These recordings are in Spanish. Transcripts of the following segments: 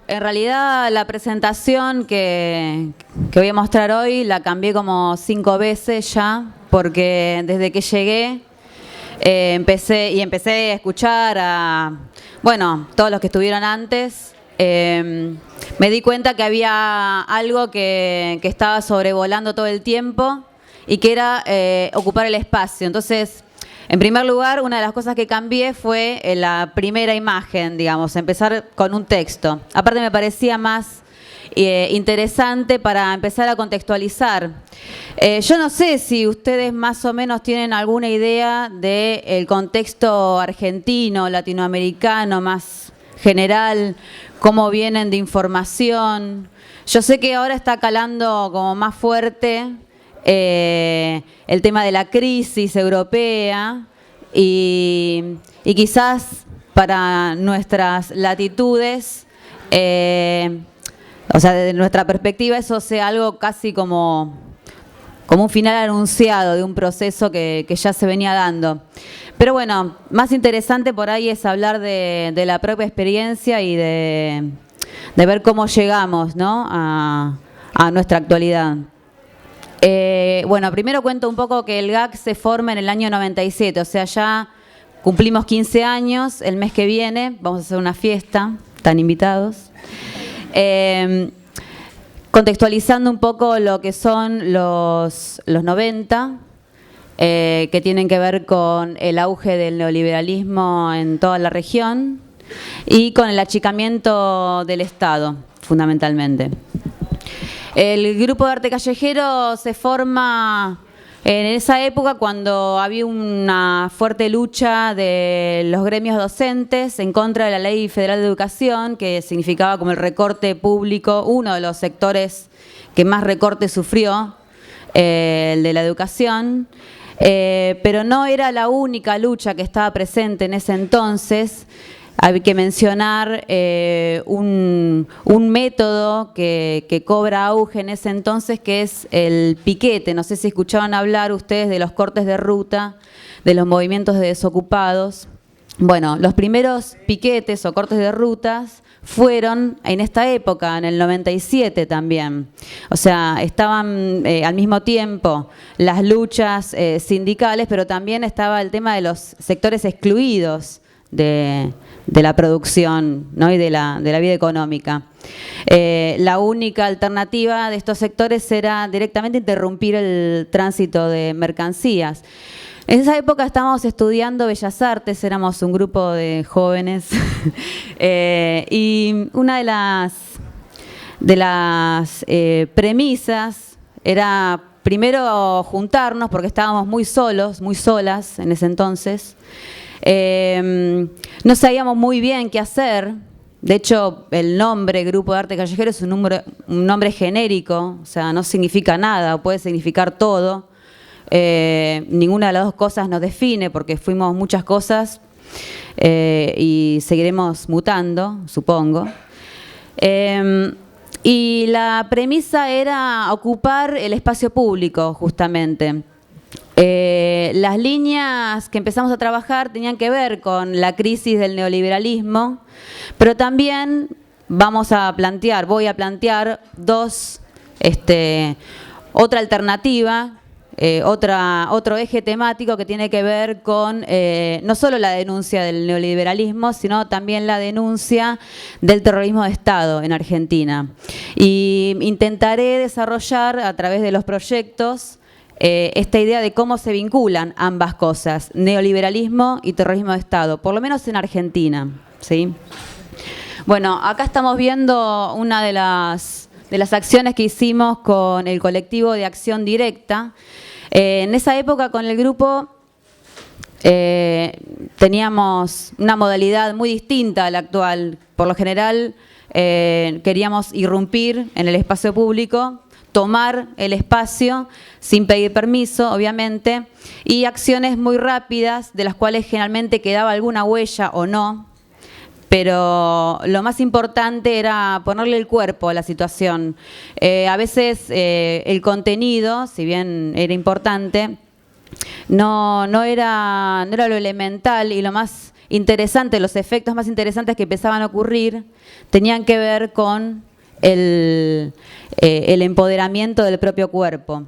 en realidad la presentación que voy a mostrar hoy la cambié como 5 veces ya, porque desde que llegué empecé a escuchar a, bueno, todos los que estuvieron antes. Me di cuenta que había algo que estaba sobrevolando todo el tiempo y que era ocupar el espacio. Entonces, en primer lugar, una de las cosas que cambié fue la primera imagen, digamos, empezar con un texto. Aparte me parecía más interesante para empezar a contextualizar. Yo no sé si ustedes más o menos tienen alguna idea del contexto argentino, latinoamericano, más general, cómo vienen de información. Yo sé que ahora está calando como más fuerte el tema de la crisis europea y quizás para nuestras latitudes, o sea, desde nuestra perspectiva, eso sea algo casi como un final anunciado de un proceso que ya se venía dando. Pero bueno, más interesante por ahí es hablar de la propia experiencia y de ver cómo llegamos, ¿no?, a nuestra actualidad. Bueno, primero cuento un poco que el GAC se forma en el año 97, o sea, ya cumplimos 15 años, el mes que viene vamos a hacer una fiesta, están invitados. Contextualizando un poco lo que son los 90, que tienen que ver con el auge del neoliberalismo en toda la región y con el achicamiento del Estado, fundamentalmente. El grupo de arte callejero se forma en esa época cuando había una fuerte lucha de los gremios docentes en contra de la Ley Federal de Educación, que significaba como el recorte público, uno de los sectores que más recorte sufrió, el de la educación. Pero no era la única lucha que estaba presente en ese entonces. Hay que mencionar un método que cobra auge en ese entonces, que es el piquete. No sé si escuchaban hablar ustedes de los cortes de ruta, de los movimientos de desocupados. Bueno, los primeros piquetes o cortes de rutas fueron en esta época, en el 97 también. O sea, estaban al mismo tiempo las luchas sindicales, pero también estaba el tema de los sectores excluidos de la producción, ¿no?, y de la vida económica. La única alternativa de estos sectores era directamente interrumpir el tránsito de mercancías. En esa época estábamos estudiando Bellas Artes, éramos un grupo de jóvenes y una de las premisas era primero juntarnos, porque estábamos muy solos, muy solas en ese entonces. No sabíamos muy bien qué hacer. De hecho, el nombre Grupo de Arte Callejero es un nombre genérico, o sea, no significa nada, o puede significar todo. Ninguna de las dos cosas nos define, porque fuimos muchas cosas y seguiremos mutando, supongo. Y la premisa era ocupar el espacio público, justamente. Las líneas que empezamos a trabajar tenían que ver con la crisis del neoliberalismo, pero también voy a plantear otra alternativa, otro eje temático que tiene que ver con no solo la denuncia del neoliberalismo, sino también la denuncia del terrorismo de Estado en Argentina. Y intentaré desarrollar a través de los proyectos esta idea de cómo se vinculan ambas cosas, neoliberalismo y terrorismo de Estado, por lo menos en Argentina, ¿sí? Bueno, acá estamos viendo una de las acciones que hicimos con el colectivo de Acción Directa. En esa época con el grupo teníamos una modalidad muy distinta a la actual. Por lo general queríamos irrumpir en el espacio público, tomar el espacio sin pedir permiso, obviamente, y acciones muy rápidas, de las cuales generalmente quedaba alguna huella o no, pero lo más importante era ponerle el cuerpo a la situación. A veces el contenido, si bien era importante, no era lo elemental, y lo más interesante, los efectos más interesantes que empezaban a ocurrir tenían que ver con el empoderamiento del propio cuerpo.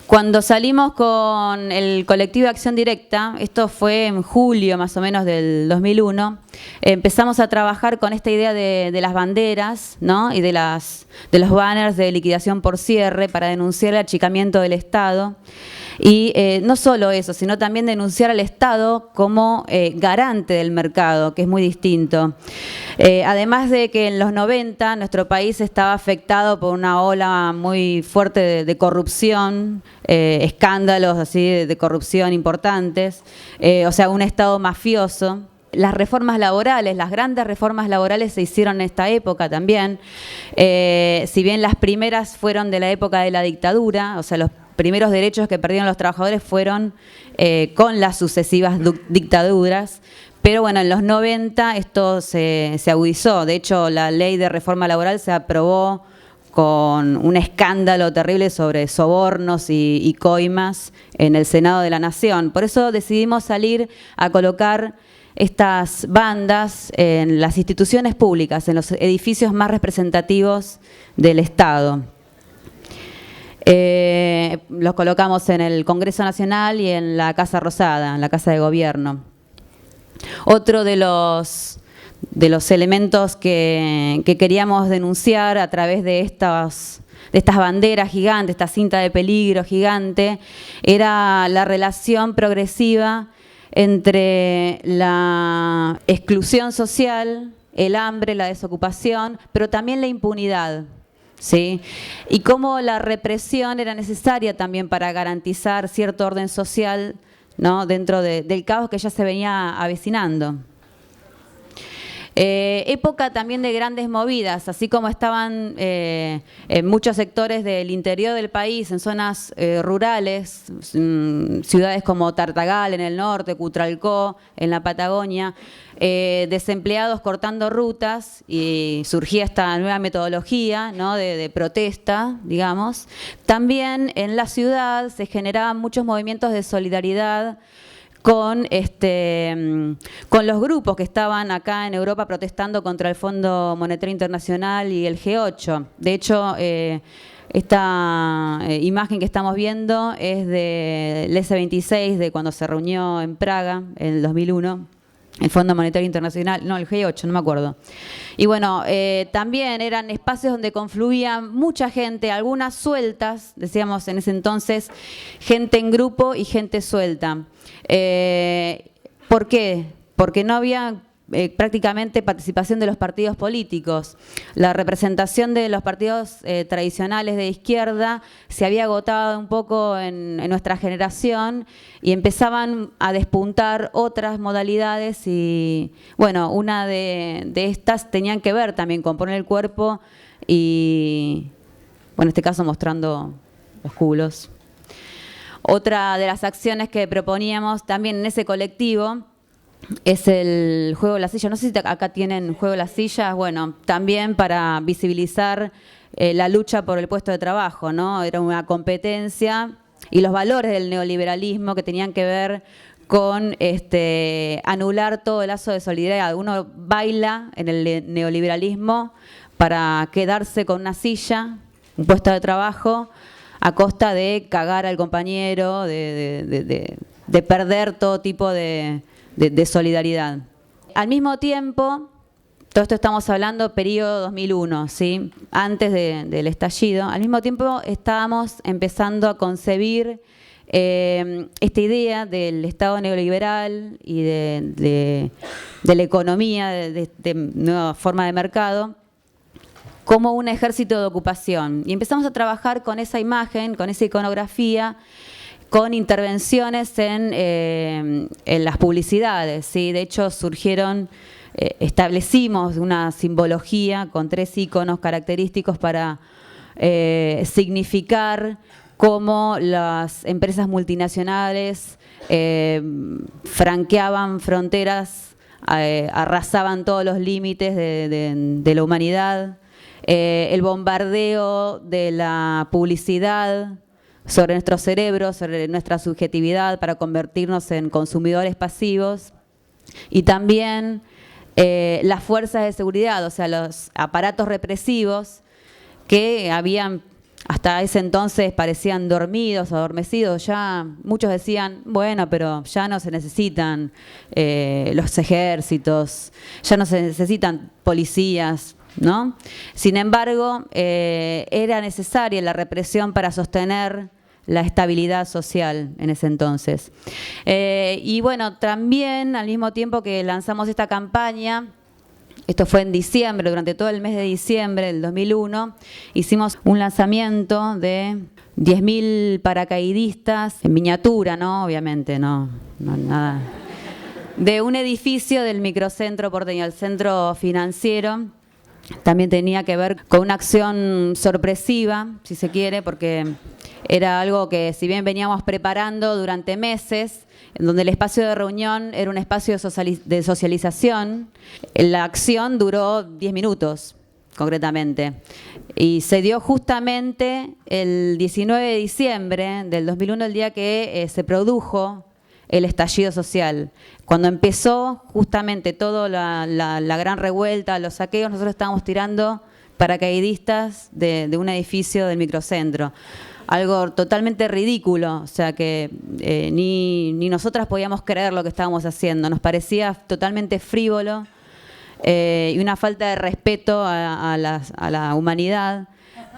Cuando salimos con el colectivo de Acción Directa, esto fue en julio más o menos del 2001, empezamos a trabajar con esta idea de las banderas, ¿no? Y de los banners de liquidación por cierre para denunciar el achicamiento del Estado. Y no solo eso, sino también denunciar al Estado como garante del mercado, que es muy distinto. Además de que en los 90 nuestro país estaba afectado por una ola muy fuerte de corrupción, escándalos así de corrupción importantes, o sea, un Estado mafioso. Las reformas laborales, las grandes reformas laborales se hicieron en esta época también. Si bien las primeras fueron de la época de la dictadura, o sea, los primeros derechos que perdieron los trabajadores fueron con las sucesivas dictaduras, pero bueno, en los 90 esto se agudizó. De hecho, la ley de reforma laboral se aprobó con un escándalo terrible sobre sobornos y coimas en el Senado de la Nación. Por eso decidimos salir a colocar estas bandas en las instituciones públicas, en los edificios más representativos del Estado. Los colocamos en el Congreso Nacional y en la Casa Rosada, en la Casa de Gobierno. Otro de los elementos que queríamos denunciar a través de estas banderas gigantes, esta cinta de peligro gigante, era la relación progresiva entre la exclusión social, el hambre, la desocupación, pero también la impunidad. ¿Sí? Y cómo la represión era necesaria también para garantizar cierto orden social, ¿no? Dentro del caos que ya se venía avecinando. Época también de grandes movidas, así como estaban en muchos sectores del interior del país, en zonas rurales, ciudades como Tartagal en el norte, Cutralcó en la Patagonia, desempleados cortando rutas, y surgía esta nueva metodología, ¿no? de protesta, digamos. También en la ciudad se generaban muchos movimientos de solidaridad con los grupos que estaban acá en Europa protestando contra el Fondo Monetario Internacional y el G8. De hecho, esta imagen que estamos viendo es del S26, de cuando se reunió en Praga en el 2001. El Fondo Monetario Internacional, no, el G8, no me acuerdo. Y bueno, también eran espacios donde confluía mucha gente, algunas sueltas, decíamos en ese entonces, gente en grupo y gente suelta. ¿Por qué? Porque no había prácticamente participación de los partidos políticos. La representación de los partidos tradicionales de izquierda se había agotado un poco en nuestra generación y empezaban a despuntar otras modalidades y, bueno, una de estas tenían que ver también con poner el cuerpo y, bueno, en este caso mostrando los culos. Otra de las acciones que proponíamos también en ese colectivo es el juego de las sillas. No sé si acá tienen juego de las sillas. Bueno, también para visibilizar la lucha por el puesto de trabajo, ¿no? Era una competencia y los valores del neoliberalismo que tenían que ver con anular todo el lazo de solidaridad. Uno baila en el neoliberalismo para quedarse con una silla, un puesto de trabajo, a costa de cagar al compañero, de perder todo tipo de solidaridad. Al mismo tiempo, todo esto estamos hablando periodo 2001, ¿sí? Antes del estallido, al mismo tiempo estábamos empezando a concebir esta idea del Estado neoliberal y de la economía, de nueva forma de mercado, como un ejército de ocupación. Y empezamos a trabajar con esa imagen, con esa iconografía, con intervenciones en las publicidades, ¿sí? De hecho, establecimos una simbología con 3 iconos característicos para significar cómo las empresas multinacionales franqueaban fronteras, arrasaban todos los límites de la humanidad, el bombardeo de la publicidad sobre nuestros cerebros, sobre nuestra subjetividad para convertirnos en consumidores pasivos. y también las fuerzas de seguridad, o sea, los aparatos represivos que habían hasta ese entonces parecían dormidos, adormecidos. Ya muchos decían, bueno, pero ya no se necesitan los ejércitos, ya no se necesitan policías, ¿no? Sin embargo, era necesaria la represión para sostener la estabilidad social en ese entonces. Y bueno, también al mismo tiempo que lanzamos esta campaña, esto fue en diciembre, durante todo el mes de diciembre del 2001, hicimos un lanzamiento de 10.000 paracaidistas en miniatura, ¿no? Obviamente, no nada. De un edificio del microcentro porteño, el centro financiero. También tenía que ver con una acción sorpresiva, si se quiere, porque era algo que si bien veníamos preparando durante meses, en donde el espacio de reunión era un espacio de socialización, la acción duró 10 minutos, concretamente. Y se dio justamente el 19 de diciembre del 2001, el día que se produjo el estallido social. Cuando empezó justamente toda la gran revuelta, los saqueos, nosotros estábamos tirando paracaidistas de un edificio del microcentro. Algo totalmente ridículo, o sea que ni nosotras podíamos creer lo que estábamos haciendo. Nos parecía totalmente frívolo y una falta de respeto a la humanidad,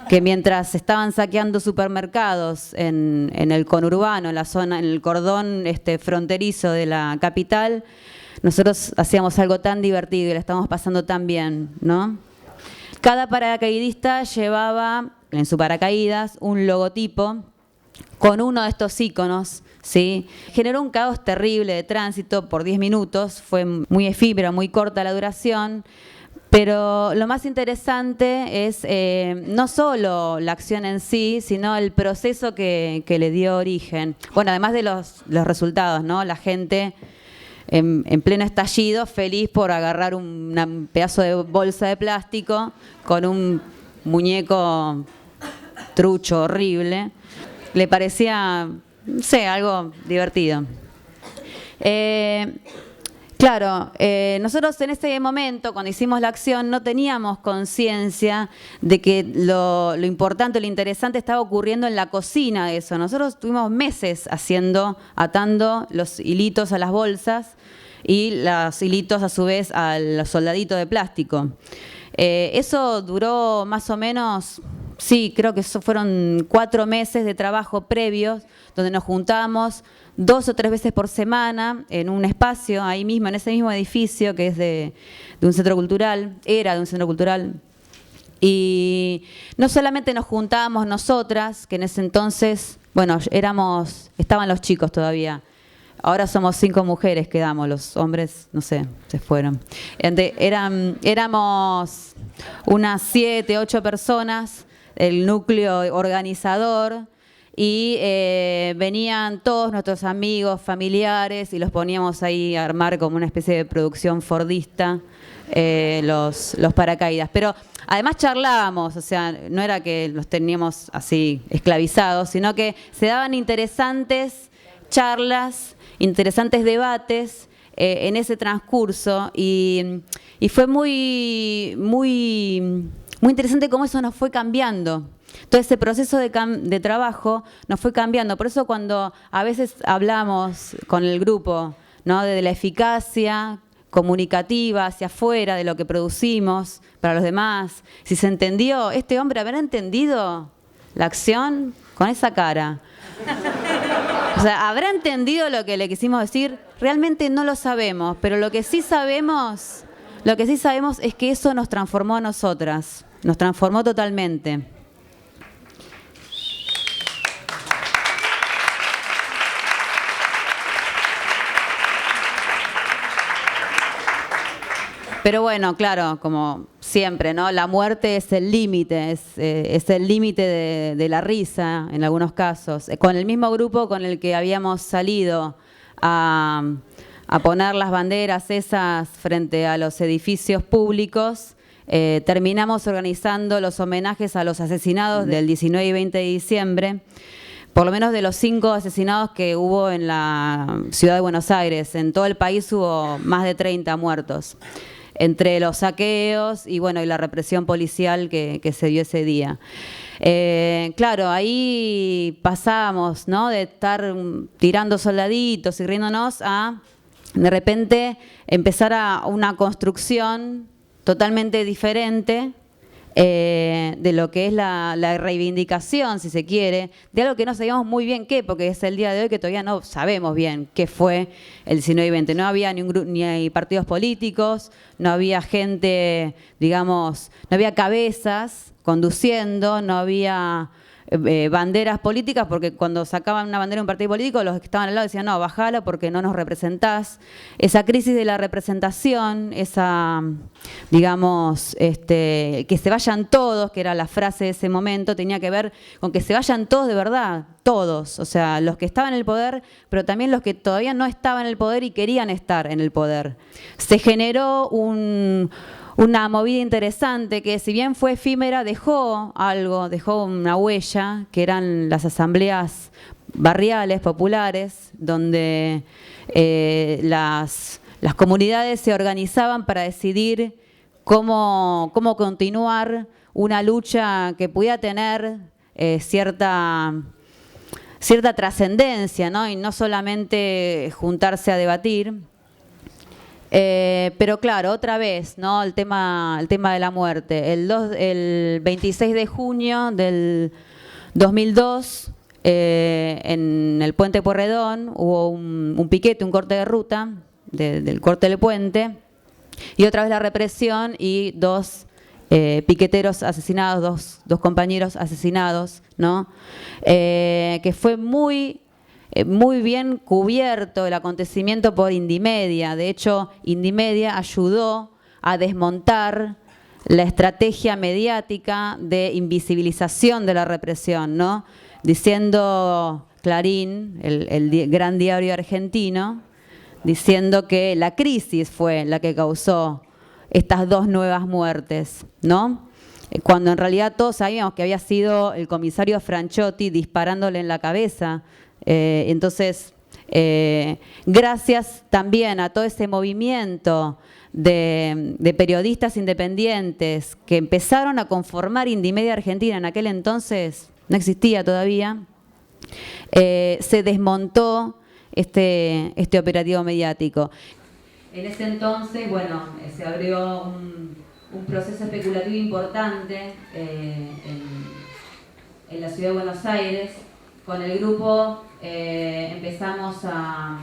que mientras estaban saqueando supermercados en el conurbano, en la zona, en el cordón fronterizo de la capital, nosotros hacíamos algo tan divertido y la estábamos pasando tan bien, ¿no? Cada paracaidista llevaba en su paracaídas un logotipo con uno de estos íconos, ¿sí? Generó un caos terrible de tránsito por 10 minutos, fue muy efímero, muy corta la duración, pero lo más interesante es no solo la acción en sí, sino el proceso que le dio origen. Bueno, además de los resultados, ¿no? La gente en pleno estallido, feliz por agarrar un pedazo de bolsa de plástico con un muñeco trucho, horrible. Le parecía, no sé, algo divertido. Claro, nosotros en ese momento, cuando hicimos la acción, no teníamos conciencia de que lo importante, lo interesante estaba ocurriendo en la cocina de eso. Nosotros tuvimos meses atando los hilitos a las bolsas y los hilitos a su vez a los soldaditos de plástico. Eso duró más o menos, sí, creo que eso fueron 4 meses de trabajo previos, donde nos juntábamos 2 o 3 veces por semana en un espacio, ahí mismo, en ese mismo edificio que es de un centro cultural, era de un centro cultural. Y no solamente nos juntábamos nosotras, que en ese entonces, bueno, estaban los chicos todavía. Ahora somos 5 mujeres, quedamos, los hombres, no sé, se fueron. Éramos unas 7, 8 personas, el núcleo organizador, y venían todos nuestros amigos, familiares, y los poníamos ahí a armar como una especie de producción fordista, los paracaídas. Pero además charlábamos, o sea, no era que los teníamos así esclavizados, sino que se daban interesantes charlas, interesantes debates en ese transcurso, y fue muy interesante cómo eso nos fue cambiando. Todo ese proceso de trabajo nos fue cambiando. Por eso cuando a veces hablamos con el grupo, ¿no?, de la eficacia comunicativa hacia afuera de lo que producimos para los demás, si se entendió, este hombre habrá entendido la acción con esa cara. O sea, ¿habrá entendido lo que le quisimos decir? Realmente no lo sabemos, pero lo que sí sabemos es que eso nos transformó a nosotras, nos transformó totalmente. Pero bueno, claro, como siempre, ¿no? La muerte es el límite, es el límite de la risa en algunos casos. Con el mismo grupo con el que habíamos salido a poner las banderas esas frente a los edificios públicos, terminamos organizando los homenajes a los asesinados del 19 y 20 de diciembre, por lo menos de los 5 asesinados que hubo en la ciudad de Buenos Aires. En todo el país hubo más de 30 muertos, entre los saqueos y, bueno, y la represión policial que se dio ese día. Claro, ahí pasábamos, ¿no?, de estar tirando soldaditos y riéndonos a, de repente, empezar a una construcción totalmente diferente de lo que es la reivindicación, si se quiere, de algo que no sabíamos muy bien qué, porque es el día de hoy que todavía no sabemos bien qué fue el 19 y 20. No había ni hay partidos políticos, no había gente, digamos, no había cabezas conduciendo, no había banderas políticas, porque cuando sacaban una bandera de un partido político, los que estaban al lado decían, no, bajala porque no nos representás. Esa crisis de la representación, esa, digamos, que se vayan todos, que era la frase de ese momento, tenía que ver con que se vayan todos de verdad, todos, o sea, los que estaban en el poder, pero también los que todavía no estaban en el poder y querían estar en el poder. Se generó una movida interesante que, si bien fue efímera, dejó algo, dejó una huella, que eran las asambleas barriales, populares, donde las comunidades se organizaban para decidir cómo continuar una lucha que pudiera tener cierta trascendencia, ¿no? Y no solamente juntarse a debatir. Pero claro, otra vez, ¿no?, el tema de la muerte. El 26 de junio del 2002, en el puente Pueyrredón, hubo un piquete, un corte de ruta, del corte del puente, y otra vez la represión y 2 piqueteros asesinados, dos compañeros asesinados, ¿no? Que fue muy bien cubierto el acontecimiento por Indymedia. De hecho, Indymedia ayudó a desmontar la estrategia mediática de invisibilización de la represión, ¿no? Diciendo, Clarín, el gran diario argentino, diciendo que la crisis fue la que causó estas 2 nuevas muertes, ¿no? Cuando en realidad todos sabíamos que había sido el comisario Franchotti disparándole en la cabeza. Entonces, gracias también a todo ese movimiento de periodistas independientes que empezaron a conformar Indymedia Argentina, en aquel entonces no existía todavía, se desmontó este operativo mediático. En ese entonces, bueno, se abrió un proceso especulativo importante en la ciudad de Buenos Aires. Con el grupo empezamos a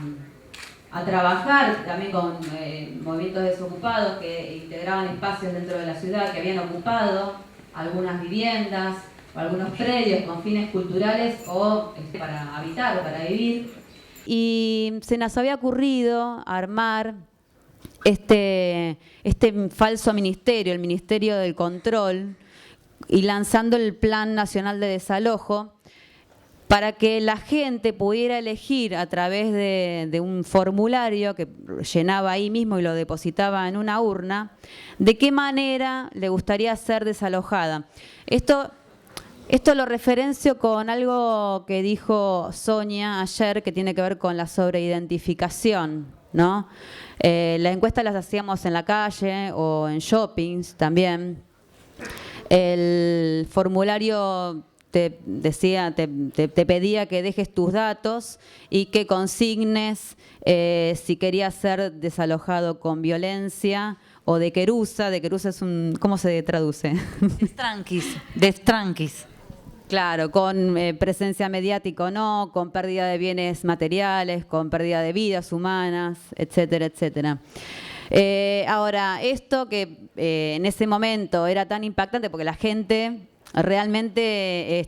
trabajar también con movimientos desocupados que integraban espacios dentro de la ciudad que habían ocupado algunas viviendas o algunos predios con fines culturales o para habitar o para vivir. Y se nos había ocurrido armar este falso ministerio, el Ministerio del Control, y lanzando el Plan Nacional de Desalojo, para que la gente pudiera elegir a través de un formulario que llenaba ahí mismo y lo depositaba en una urna, de qué manera le gustaría ser desalojada. Esto lo referencio con algo que dijo Sonia ayer, que tiene que ver con la sobreidentificación, ¿no? Las encuestas las hacíamos en la calle o en shoppings también. El formulario te decía, te pedía que dejes tus datos y que consignes si querías ser desalojado con violencia o de querusa. De querusa es un, ¿cómo se traduce? Destranquis. Claro, con presencia mediática o no, con pérdida de bienes materiales, con pérdida de vidas humanas, etcétera, etcétera. Ahora, esto que en ese momento era tan impactante porque la gente realmente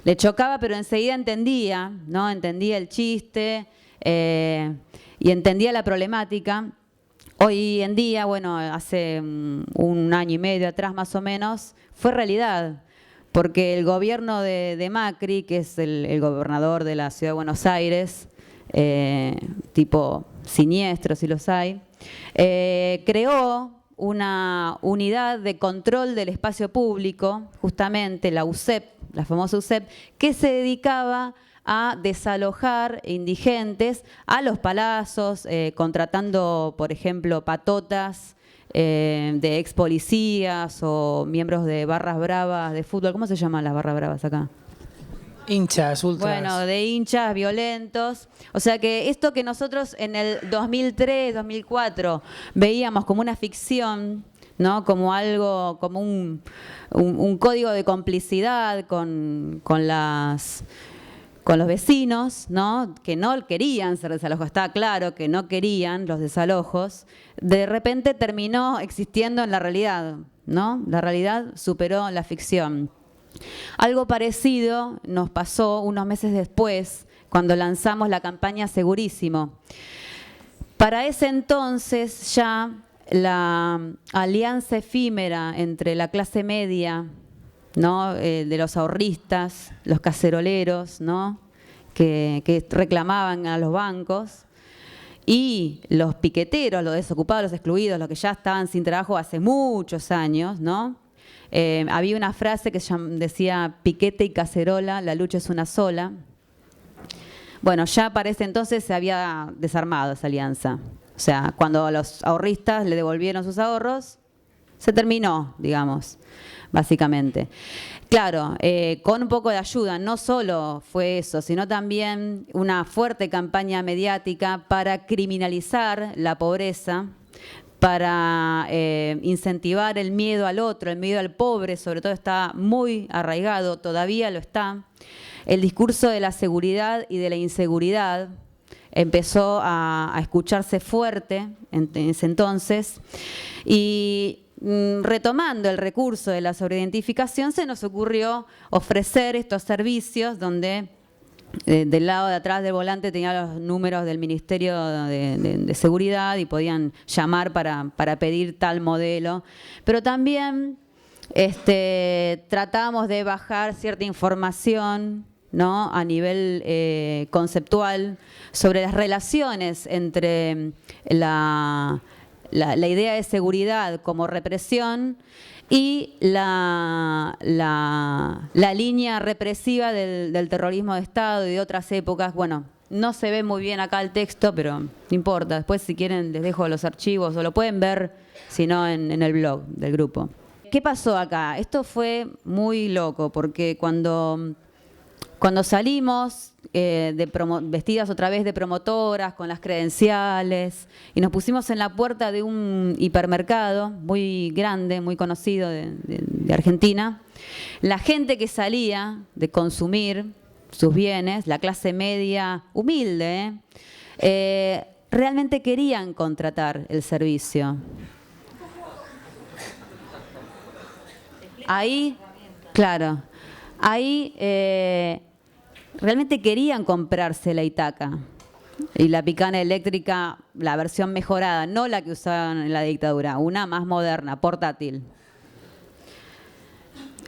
le chocaba, pero enseguida entendía, ¿no? Entendía el chiste y entendía la problemática. Hoy en día, bueno, hace un año y medio atrás más o menos, fue realidad. Porque el gobierno de Macri, que es el gobernador de la ciudad de Buenos Aires, tipo siniestro si los hay, creó una unidad de control del espacio público, justamente la UCEP, la famosa UCEP, que se dedicaba a desalojar indigentes a los palazos, contratando, por ejemplo, patotas de ex policías o miembros de barras bravas de fútbol. ¿Cómo se llaman las barras bravas acá? Hinchas, ultras. Bueno, de hinchas violentos. O sea que esto que nosotros en el 2003, 2004 veíamos como una ficción, ¿no? Como algo, como un código de complicidad con los vecinos, ¿no? Que no querían ser desalojos, estaba claro que no querían los desalojos, de repente terminó existiendo en la realidad, ¿no? La realidad superó la ficción. Algo parecido nos pasó unos meses después, cuando lanzamos la campaña Segurísimo. Para ese entonces ya la alianza efímera entre la clase media, ¿no? De los ahorristas, los caceroleros, ¿no? que reclamaban a los bancos, y los piqueteros, los desocupados, los excluidos, los que ya estaban sin trabajo hace muchos años, ¿no? Había una frase que decía: piquete y cacerola, la lucha es una sola. Bueno, ya para ese entonces se había desarmado esa alianza. O sea, cuando los ahorristas le devolvieron sus ahorros, se terminó, digamos, básicamente. Claro, con un poco de ayuda, no solo fue eso, sino también una fuerte campaña mediática para criminalizar la pobreza, para incentivar el miedo al otro, el miedo al pobre, sobre todo está muy arraigado, todavía lo está. El discurso de la seguridad y de la inseguridad empezó a escucharse fuerte en ese entonces, y retomando el recurso de la sobreidentificación, se nos ocurrió ofrecer estos servicios donde del lado de atrás del volante tenía los números del Ministerio de Seguridad y podían llamar para pedir tal modelo. Pero también tratamos de bajar cierta información, ¿no? A nivel conceptual sobre las relaciones entre la idea de seguridad como represión y la línea represiva del terrorismo de Estado y de otras épocas. Bueno, no se ve muy bien acá el texto, pero no importa. Después, si quieren, les dejo los archivos o lo pueden ver, si no, en el blog del grupo. ¿Qué pasó acá? Esto fue muy loco, porque cuando salimos vestidas otra vez de promotoras, con las credenciales, y nos pusimos en la puerta de un hipermercado muy grande, muy conocido de Argentina, la gente que salía de consumir sus bienes, la clase media humilde, realmente querían contratar el servicio. Ahí, claro, ahí realmente querían comprarse la Ítaca y la picana eléctrica, la versión mejorada, no la que usaban en la dictadura, una más moderna, portátil.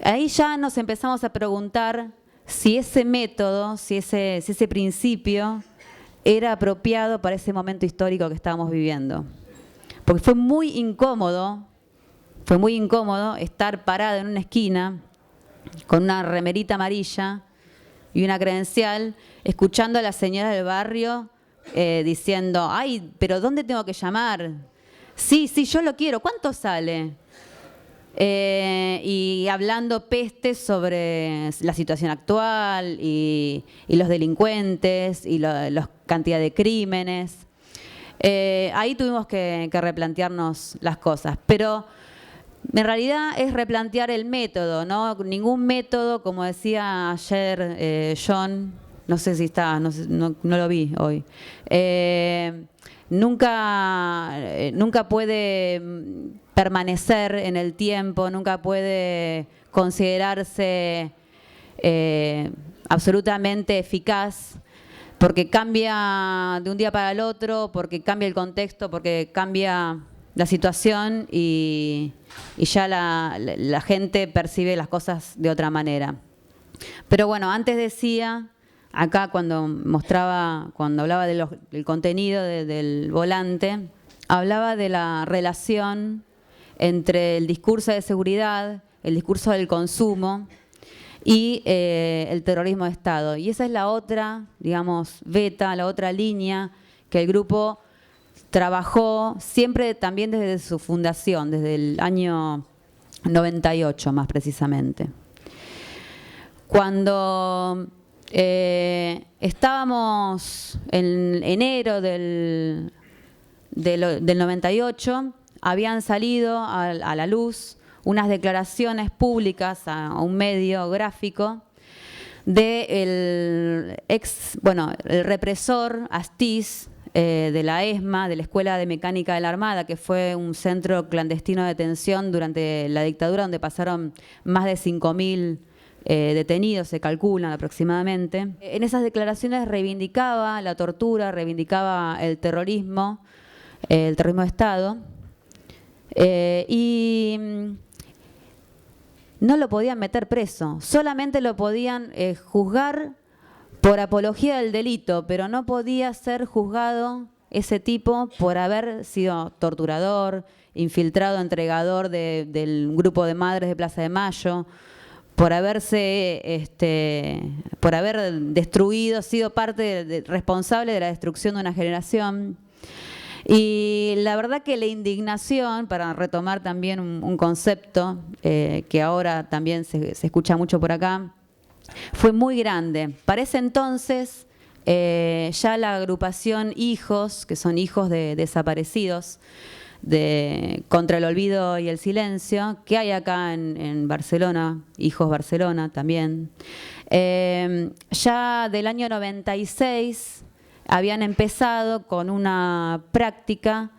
Ahí ya nos empezamos a preguntar si ese método, si ese principio era apropiado para ese momento histórico que estábamos viviendo. Porque fue muy incómodo estar parada en una esquina con una remerita amarilla y una credencial, escuchando a la señora del barrio diciendo: ay, pero ¿dónde tengo que llamar? Sí, yo lo quiero, ¿cuánto sale? Y hablando pestes sobre la situación actual y los delincuentes y la cantidad de crímenes. Ahí tuvimos que replantearnos las cosas, pero en realidad es replantear el método, ¿no? Ningún método, como decía ayer John, no sé si está, no lo vi hoy, nunca puede permanecer en el tiempo, nunca puede considerarse absolutamente eficaz, porque cambia de un día para el otro, porque cambia el contexto, porque cambia la situación y ya la gente percibe las cosas de otra manera. Pero bueno, antes decía, acá cuando hablaba del contenido del volante, hablaba de la relación entre el discurso de seguridad, el discurso del consumo y el terrorismo de Estado. Y esa es la otra, digamos, beta, la otra línea que el grupo trabajó siempre también desde su fundación, desde el año 98 más precisamente. Cuando estábamos en enero del 98, habían salido a la luz unas declaraciones públicas a un medio gráfico del el represor Astiz, de la ESMA, de la Escuela de Mecánica de la Armada, que fue un centro clandestino de detención durante la dictadura, donde pasaron más de 5.000 detenidos, se calculan aproximadamente. En esas declaraciones reivindicaba la tortura, reivindicaba el terrorismo de Estado, y no lo podían meter preso, solamente lo podían juzgar por apología del delito, pero no podía ser juzgado ese tipo por haber sido torturador, infiltrado, entregador del grupo de madres de Plaza de Mayo, por haber destruido, sido responsable de la destrucción de una generación. Y la verdad que la indignación, para retomar también un concepto que ahora también se escucha mucho por acá, fue muy grande. Para ese entonces, ya la agrupación Hijos, que son hijos de desaparecidos, contra el olvido y el silencio, que hay acá en Barcelona, Hijos Barcelona también, ya del año 96 habían empezado con una práctica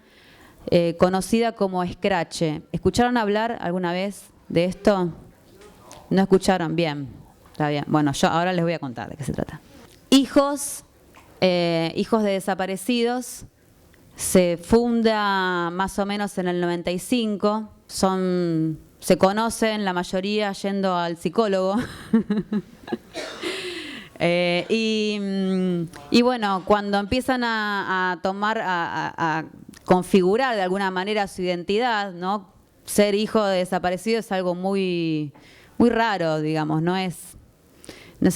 conocida como escrache. ¿Escucharon hablar alguna vez de esto? ¿No escucharon? Bien. Está bien. Bueno, yo ahora les voy a contar de qué se trata. Hijos de desaparecidos se funda más o menos en el 95. Se conocen la mayoría yendo al psicólogo. Y bueno, cuando empiezan a configurar de alguna manera su identidad, ¿no? Ser hijo de desaparecido es algo muy, muy raro, digamos, no es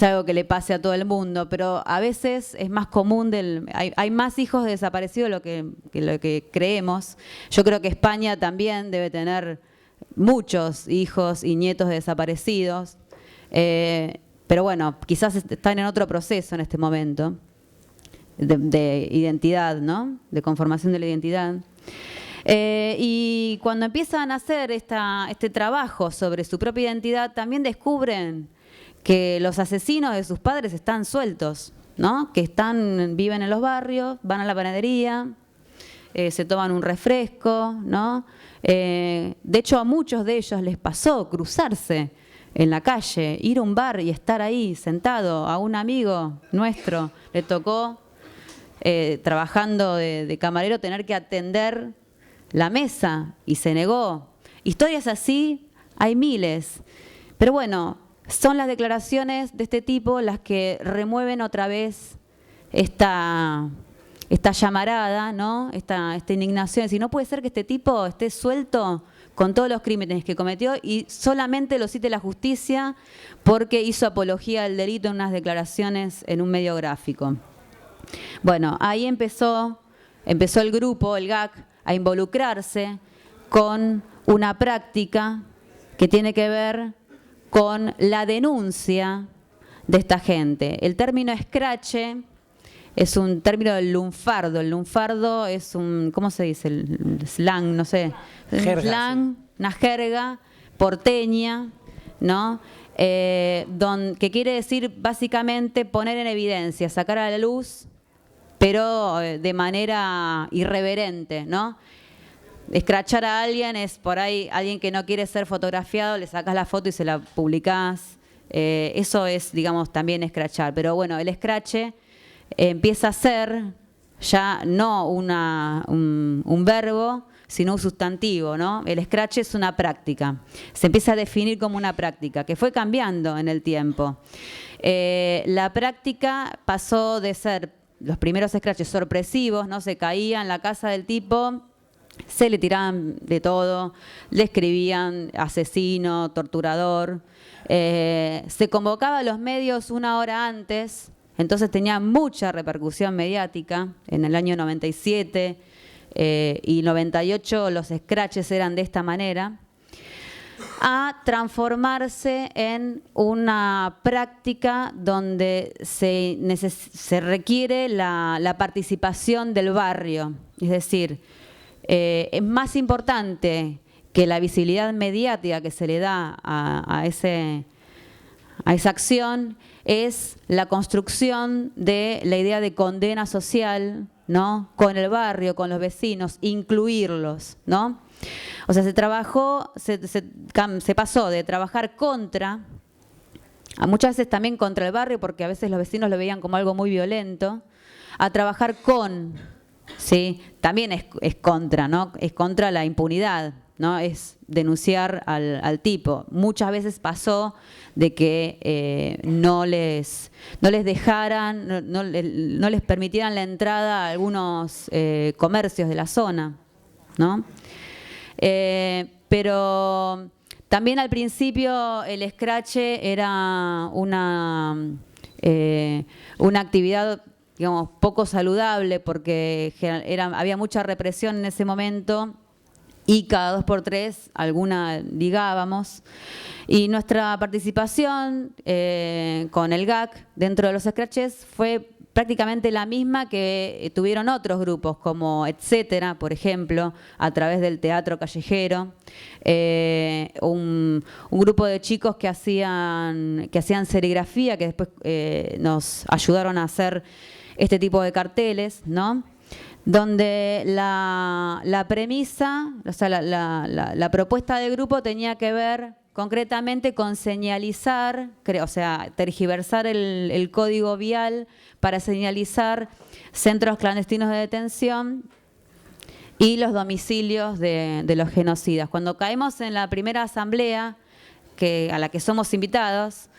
algo que le pase a todo el mundo, pero a veces es más común, hay más hijos de desaparecidos de lo que creemos. Yo creo que España también debe tener muchos hijos y nietos de desaparecidos, pero bueno, quizás están en otro proceso en este momento de identidad, ¿no? De conformación de la identidad. Y cuando empiezan a hacer este trabajo sobre su propia identidad, también descubren que los asesinos de sus padres están sueltos, ¿no? Que viven en los barrios, van a la panadería, se toman un refresco, ¿no? De hecho, a muchos de ellos les pasó cruzarse en la calle, ir a un bar y estar ahí sentado. A un amigo nuestro le tocó, trabajando de camarero, tener que atender la mesa y se negó. Historias así hay miles, pero bueno, son las declaraciones de este tipo las que remueven otra vez esta llamarada, ¿no? Esta indignación. Si no puede ser que este tipo esté suelto con todos los crímenes que cometió y solamente lo cite la justicia porque hizo apología del delito en unas declaraciones en un medio gráfico. Bueno, ahí empezó el grupo, el GAC, a involucrarse con una práctica que tiene que ver con la denuncia de esta gente. El término escrache es un término del lunfardo. El lunfardo es ¿cómo se dice? El slang, no sé. Jerga, un slang, sí. Una jerga porteña, ¿no? Que quiere decir básicamente poner en evidencia, sacar a la luz, pero de manera irreverente, ¿no? Escrachar a alguien es por ahí alguien que no quiere ser fotografiado, le sacas la foto y se la publicás. Eso es, digamos, también escrachar. Pero bueno, el escrache empieza a ser ya no un verbo, sino un sustantivo, ¿no? El escrache es una práctica. Se empieza a definir como una práctica que fue cambiando en el tiempo. La práctica pasó de ser los primeros escraches sorpresivos, ¿no? Se caía en la casa del tipo se le tiraban de todo, le escribían asesino, torturador. Se convocaba a los medios una hora antes, entonces tenía mucha repercusión mediática. En el año 97 y 98 los scratches eran de esta manera, a transformarse en una práctica donde se requiere la participación del barrio. Es decir, es más importante que la visibilidad mediática que se le da a esa acción, es la construcción de la idea de condena social, ¿no? Con el barrio, con los vecinos, incluirlos, ¿no? O sea, se pasó de trabajar contra, a muchas veces también contra el barrio, porque a veces los vecinos lo veían como algo muy violento, a trabajar con, ¿sí? También es contra, ¿no? Es contra la impunidad, ¿no? Es denunciar al tipo. Muchas veces pasó de que no les dejaran, no les permitieran la entrada a algunos comercios de la zona, ¿no? Pero también al principio el scratch era una actividad, digamos, poco saludable, porque había mucha represión en ese momento y cada 2 por 3 alguna ligábamos. Y nuestra participación con el GAC dentro de los scratches fue prácticamente la misma que tuvieron otros grupos, como Etcétera, por ejemplo, a través del teatro callejero, un grupo de chicos que hacían serigrafía, que después nos ayudaron a hacer este tipo de carteles, ¿no? Donde la premisa, o sea, la propuesta del grupo tenía que ver concretamente con señalizar, o sea, tergiversar el código vial para señalizar centros clandestinos de detención y los domicilios de los genocidas. Cuando caemos en la primera asamblea a la que somos invitados,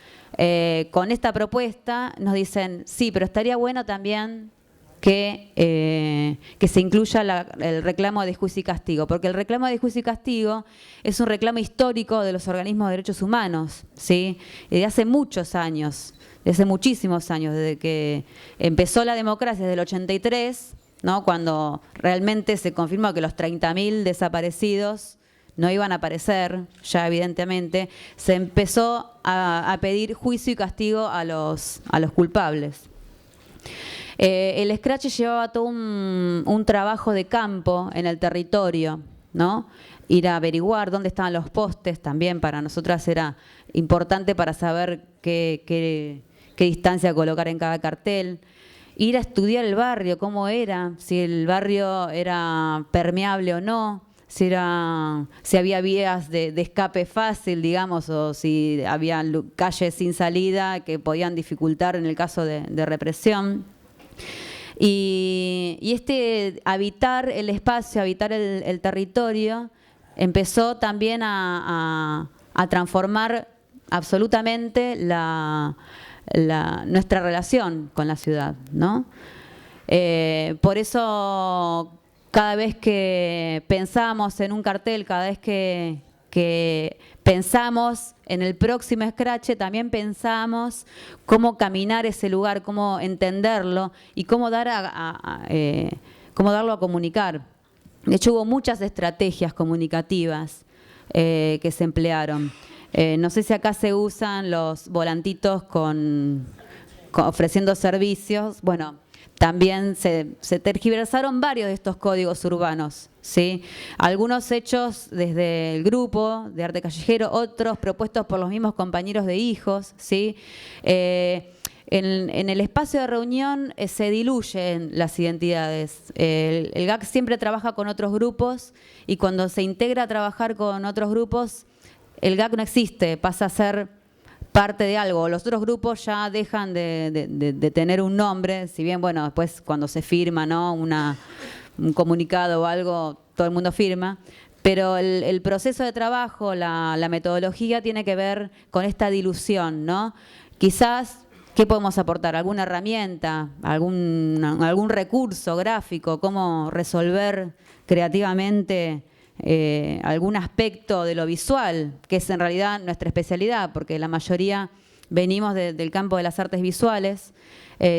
con esta propuesta nos dicen, sí, pero estaría bueno también que se incluya el reclamo de juicio y castigo, porque el reclamo de juicio y castigo es un reclamo histórico de los organismos de derechos humanos, ¿sí? De hace muchos años, de hace muchísimos años, desde que empezó la democracia, desde el 83, ¿no? Cuando realmente se confirmó que los 30.000 desaparecidos no iban a aparecer, ya evidentemente, se empezó a pedir juicio y castigo a los culpables. El scratch llevaba todo un trabajo de campo en el territorio, ¿no? Ir a averiguar dónde estaban los postes, también para nosotras era importante para saber qué distancia colocar en cada cartel. Ir a estudiar el barrio, cómo era, si el barrio era permeable o no, si había vías de escape fácil, digamos, o si había calles sin salida que podían dificultar en el caso de represión. Y habitar el espacio, habitar el territorio, empezó también a transformar absolutamente nuestra relación con la ciudad, ¿no? Por eso, cada vez que pensamos en un cartel, cada vez que pensamos en el próximo scratch, también pensamos cómo caminar ese lugar, cómo entenderlo y cómo darlo a comunicar. De hecho, hubo muchas estrategias comunicativas que se emplearon. No sé si acá se usan los volantitos ofreciendo servicios. Bueno, también se tergiversaron varios de estos códigos urbanos, ¿sí? Algunos hechos desde el grupo de arte callejero, otros propuestos por los mismos compañeros de hijos, ¿sí? En el espacio de reunión se diluyen las identidades. El GAC siempre trabaja con otros grupos y cuando se integra a trabajar con otros grupos, el GAC no existe, pasa a ser parte de algo. Los otros grupos ya dejan de tener un nombre, si bien, bueno, después cuando se firma, ¿no? un comunicado o algo, todo el mundo firma, pero el proceso de trabajo, la metodología tiene que ver con esta dilución, ¿no? Quizás, ¿qué podemos aportar? ¿Alguna herramienta? ¿Algún recurso gráfico? ¿Cómo resolver creativamente algún aspecto de lo visual, que es en realidad nuestra especialidad, porque la mayoría venimos del campo de las artes visuales,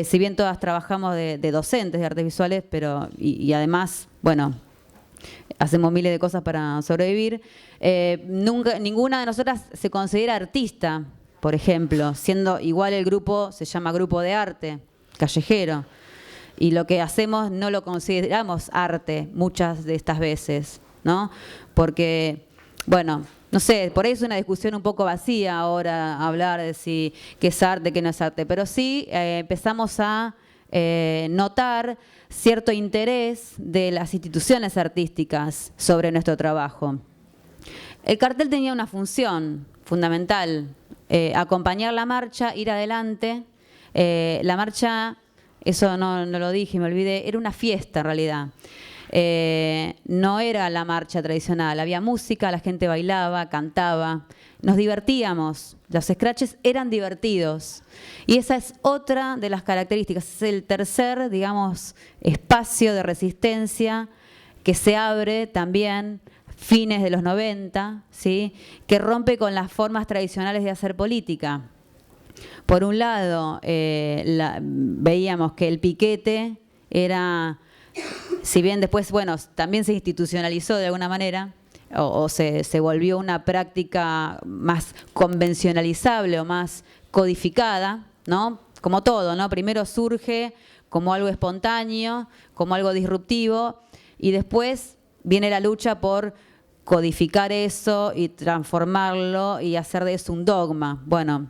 si bien todas trabajamos de docentes de artes visuales, pero y además, bueno, hacemos miles de cosas para sobrevivir, ninguna de nosotras se considera artista, por ejemplo, siendo igual el grupo, se llama grupo de arte, callejero, y lo que hacemos no lo consideramos arte muchas de estas veces, ¿no? Porque, bueno, no sé, por ahí es una discusión un poco vacía ahora hablar de si qué es arte, qué no es arte, pero sí empezamos a notar cierto interés de las instituciones artísticas sobre nuestro trabajo. El cartel tenía una función fundamental, acompañar la marcha, ir adelante. La marcha, eso no lo dije, me olvidé, era una fiesta en realidad. No era la marcha tradicional, había música, la gente bailaba, cantaba, nos divertíamos, los scratches eran divertidos. Y esa es otra de las características, es el tercer, digamos, espacio de resistencia que se abre también fines de los 90, ¿sí? Que rompe con las formas tradicionales de hacer política. Por un lado, veíamos que el piquete era, si bien después, bueno, también se institucionalizó de alguna manera, o se volvió una práctica más convencionalizable o más codificada, ¿no? Como todo, ¿no? Primero surge como algo espontáneo, como algo disruptivo, y después viene la lucha por codificar eso y transformarlo y hacer de eso un dogma. Bueno,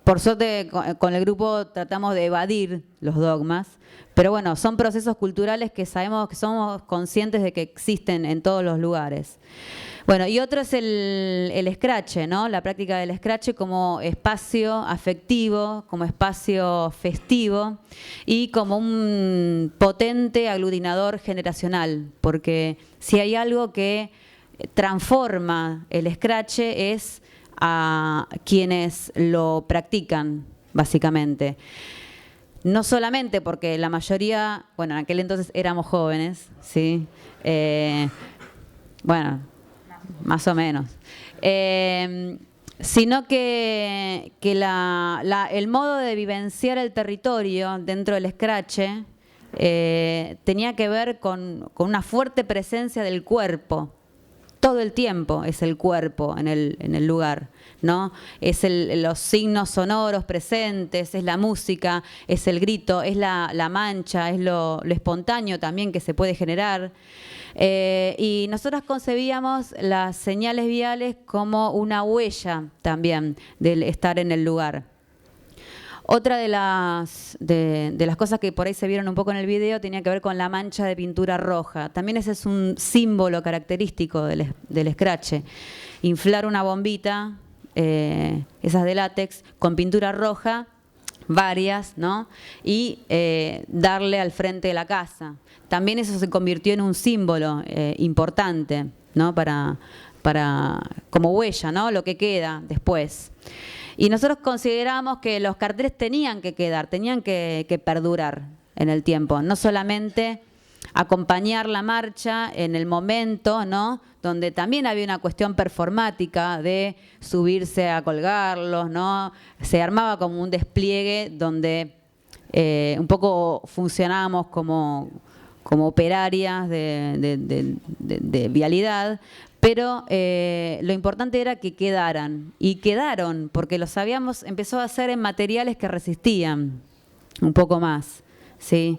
por suerte con el grupo tratamos de evadir los dogmas, pero bueno, son procesos culturales que sabemos, que somos conscientes de que existen en todos los lugares. Bueno, y otro es el scratch, ¿no? La práctica del scratch como espacio afectivo, como espacio festivo y como un potente aglutinador generacional, porque si hay algo que transforma el scratch es a quienes lo practican, básicamente. No solamente porque la mayoría, bueno, en aquel entonces éramos jóvenes, ¿sí? Bueno, más o menos. Sino que el modo de vivenciar el territorio dentro del scratch tenía que ver con una fuerte presencia del cuerpo. Todo el tiempo es el cuerpo en el lugar, ¿no? Es los signos sonoros presentes, es la música, es el grito, es la mancha, es lo espontáneo también que se puede generar. Y nosotros concebíamos las señales viales como una huella también del estar en el lugar. Otra de las cosas que por ahí se vieron un poco en el video tenía que ver con la mancha de pintura roja. También ese es un símbolo característico del scratch. Inflar una bombita, esas de látex, con pintura roja, varias, ¿no? Y darle al frente de la casa. También eso se convirtió en un símbolo importante, ¿no? Como huella, ¿no? Lo que queda después. Y nosotros consideramos que los carteles tenían que quedar, tenían que perdurar en el tiempo, no solamente acompañar la marcha en el momento, ¿no? Donde también había una cuestión performática de subirse a colgarlos, ¿no? Se armaba como un despliegue donde un poco funcionábamos como operarias de vialidad, pero lo importante era que quedaran, y quedaron, porque los habíamos empezado a hacer en materiales que resistían un poco más, ¿sí?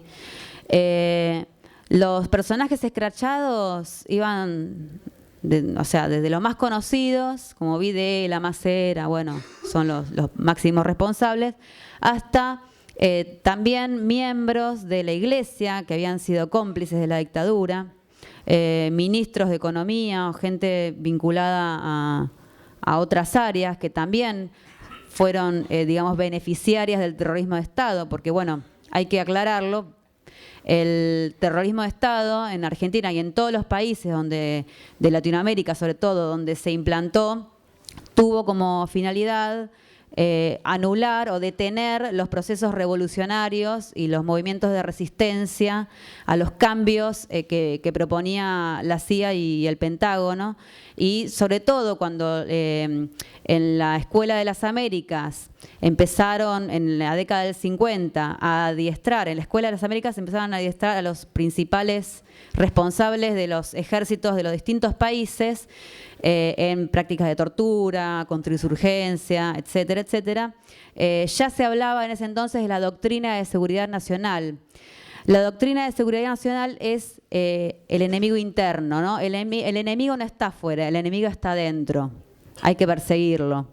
Los personajes escrachados iban, desde los más conocidos, como Videla, Macera, bueno, son los máximos responsables, hasta también miembros de la Iglesia que habían sido cómplices de la dictadura, ministros de Economía o gente vinculada a otras áreas que también fueron, digamos, beneficiarias del terrorismo de Estado, porque, bueno, hay que aclararlo, el terrorismo de Estado en Argentina y en todos los países de Latinoamérica, sobre todo, donde se implantó, tuvo como finalidad anular o detener los procesos revolucionarios y los movimientos de resistencia a los cambios que proponía la CIA y el Pentágono, y sobre todo cuando en la Escuela de las Américas empezaron en la década del 50 a adiestrar, en la Escuela de las Américas empezaron a adiestrar a los principales responsables de los ejércitos de los distintos países en prácticas de tortura, contrainsurgencia, etcétera, etcétera. Ya se hablaba en ese entonces de la doctrina de seguridad nacional. La doctrina de seguridad nacional es el enemigo interno, ¿no? El enemigo no está afuera, el enemigo está adentro. Hay que perseguirlo.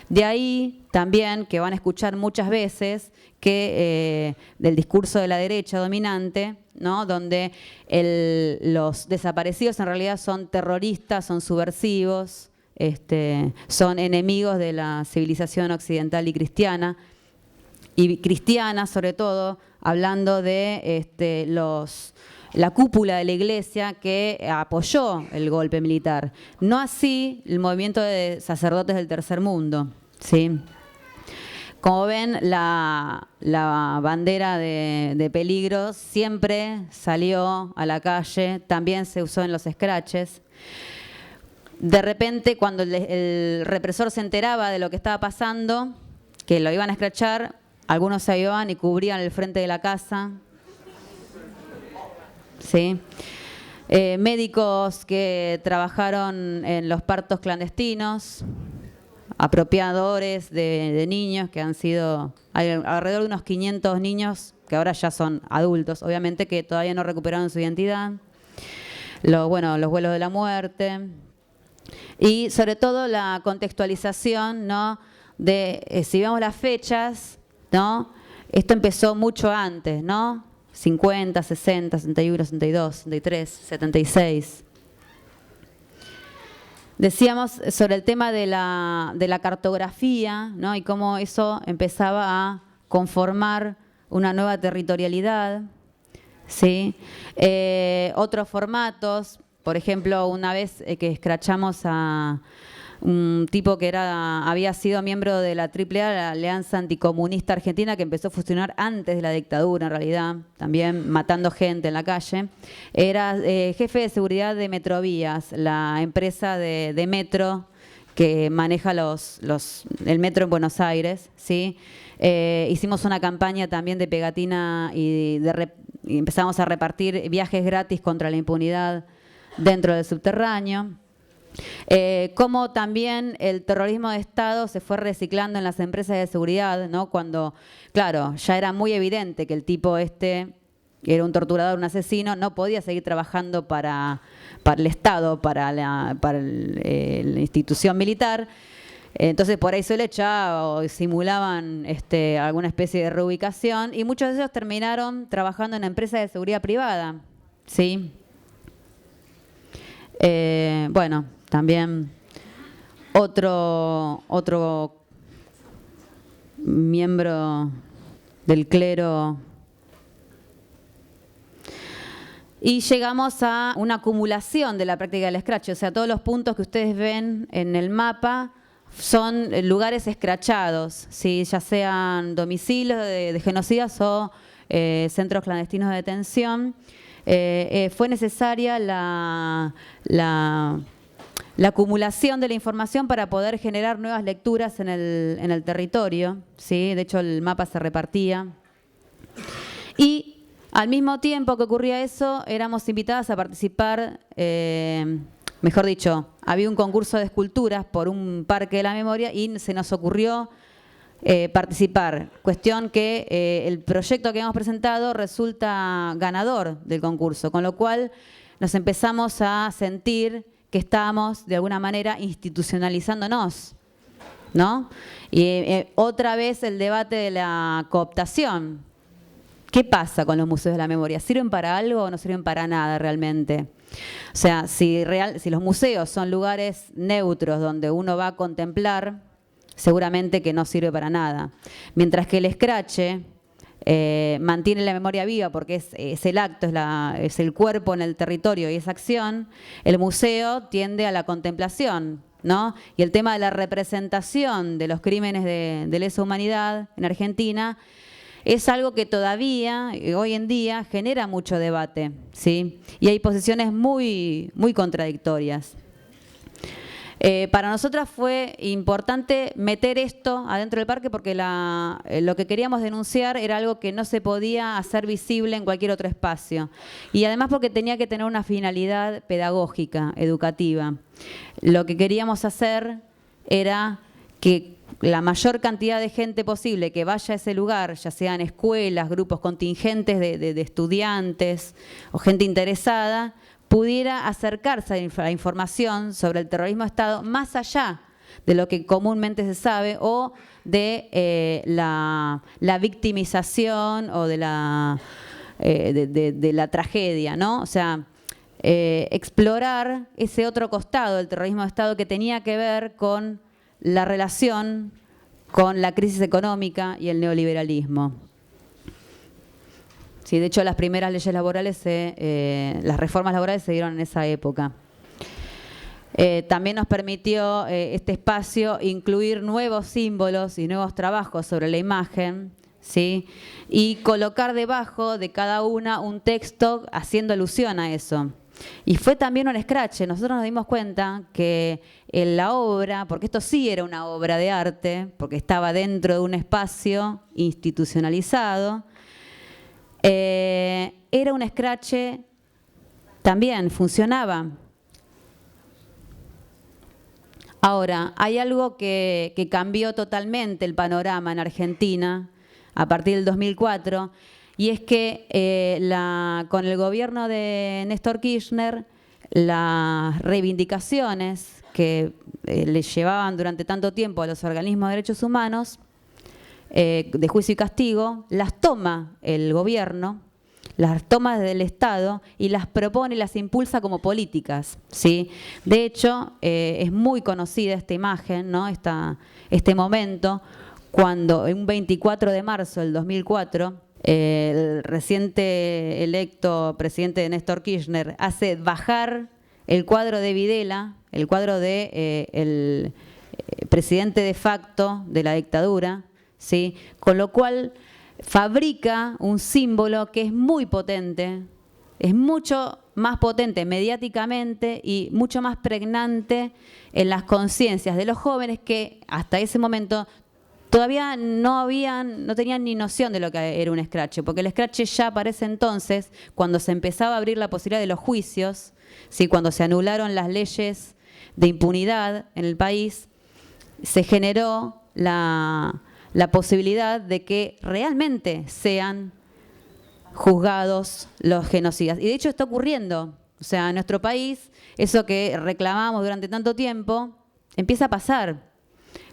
De ahí también que van a escuchar muchas veces que del discurso de la derecha dominante, ¿no? Donde los desaparecidos en realidad son terroristas, son subversivos, son enemigos de la civilización occidental y cristiana sobre todo, hablando de la cúpula de la Iglesia que apoyó el golpe militar. No así el movimiento de sacerdotes del tercer mundo, ¿sí? Como ven, la bandera de peligro siempre salió a la calle, también se usó en los scratches. De repente, cuando el represor se enteraba de lo que estaba pasando, que lo iban a escrachar, algunos se iban y cubrían el frente de la casa. ¿Sí? Médicos que trabajaron en los partos clandestinos, apropiadores de niños que han sido, hay alrededor de unos 500 niños que ahora ya son adultos, obviamente que todavía no recuperaron su identidad, los vuelos de la muerte y sobre todo la contextualización, ¿no? De si vemos las fechas, ¿no? Esto empezó mucho antes, ¿no? 50, 60, 61, 62, 63, 76. Decíamos sobre el tema de la cartografía, ¿no? Y cómo eso empezaba a conformar una nueva territorialidad, ¿sí? Otros formatos, por ejemplo, una vez que escrachamos a un tipo que había sido miembro de la AAA, la Alianza Anticomunista Argentina, que empezó a funcionar antes de la dictadura, en realidad, también matando gente en la calle. Era jefe de seguridad de Metrovías, la empresa de metro que maneja el metro en Buenos Aires, ¿sí? Hicimos una campaña también de pegatina y empezamos a repartir viajes gratis contra la impunidad dentro del subterráneo. Cómo también el terrorismo de Estado se fue reciclando en las empresas de seguridad, ¿no? Cuando, claro, ya era muy evidente que el tipo que era un torturador, un asesino, no podía seguir trabajando para el Estado, para la institución militar. Entonces por ahí se le echaba o simulaban alguna especie de reubicación y muchos de ellos terminaron trabajando en empresas de seguridad privada, ¿sí? Bueno, también otro miembro del clero. Y llegamos a una acumulación de la práctica del scratch, o sea, todos los puntos que ustedes ven en el mapa son lugares escrachados, ¿sí? Ya sean domicilios de genocidas o centros clandestinos de detención. Fue necesaria la acumulación de la información para poder generar nuevas lecturas en el territorio, ¿sí? De hecho, el mapa se repartía. Y al mismo tiempo que ocurría eso, éramos invitadas a participar, mejor dicho, había un concurso de esculturas por un parque de la memoria y se nos ocurrió participar. Cuestión que el proyecto que hemos presentado resulta ganador del concurso, con lo cual nos empezamos a sentir que estábamos de alguna manera institucionalizándonos, ¿no? Y otra vez el debate de la cooptación. ¿Qué pasa con los museos de la memoria? ¿Sirven para algo o no sirven para nada realmente? O sea, si los museos son lugares neutros donde uno va a contemplar, seguramente que no sirve para nada. Mientras que el scratch mantiene la memoria viva porque es el acto, es el cuerpo en el territorio y esa acción, el museo tiende a la contemplación, ¿no? Y el tema de la representación de los crímenes de lesa humanidad en Argentina es algo que todavía, hoy en día, genera mucho debate, ¿sí? Y hay posiciones muy contradictorias. Para nosotras fue importante meter esto adentro del parque porque lo que queríamos denunciar era algo que no se podía hacer visible en cualquier otro espacio. Y además porque tenía que tener una finalidad pedagógica, educativa. Lo que queríamos hacer era que la mayor cantidad de gente posible que vaya a ese lugar, ya sean escuelas, grupos contingentes de estudiantes o gente interesada, pudiera acercarse a la información sobre el terrorismo de Estado más allá de lo que comúnmente se sabe o de la victimización o de la tragedia, ¿no? O sea, explorar ese otro costado del terrorismo de Estado que tenía que ver con la relación con la crisis económica y el neoliberalismo. Sí, de hecho, las primeras leyes laborales, las reformas laborales se dieron en esa época. También nos permitió este espacio incluir nuevos símbolos y nuevos trabajos sobre la imagen, ¿sí? Y colocar debajo de cada una un texto haciendo alusión a eso. Y fue también un escrache. Nosotros nos dimos cuenta que en la obra, porque esto sí era una obra de arte, porque estaba dentro de un espacio institucionalizado, era un escrache también, funcionaba. Ahora, hay algo que cambió totalmente el panorama en Argentina a partir del 2004, y es que con el gobierno de Néstor Kirchner, las reivindicaciones que le llevaban durante tanto tiempo a los organismos de derechos humanos, de juicio y castigo, las toma el gobierno, las toma desde el Estado y las propone y las impulsa como políticas, ¿sí? De hecho, es muy conocida esta imagen, ¿no? Este momento, cuando un 24 de marzo del 2004, el reciente electo presidente Néstor Kirchner hace bajar el cuadro de Videla, el cuadro de el presidente de facto de la dictadura, ¿sí? Con lo cual fabrica un símbolo que es muy potente, es mucho más potente mediáticamente y mucho más pregnante en las conciencias de los jóvenes que hasta ese momento todavía no tenían ni noción de lo que era un escrache, porque el escrache ya para ese entonces, cuando se empezaba a abrir la posibilidad de los juicios, ¿sí? Cuando se anularon las leyes de impunidad en el país, se generó la posibilidad de que realmente sean juzgados los genocidas. Y de hecho está ocurriendo. O sea, en nuestro país, eso que reclamamos durante tanto tiempo, empieza a pasar.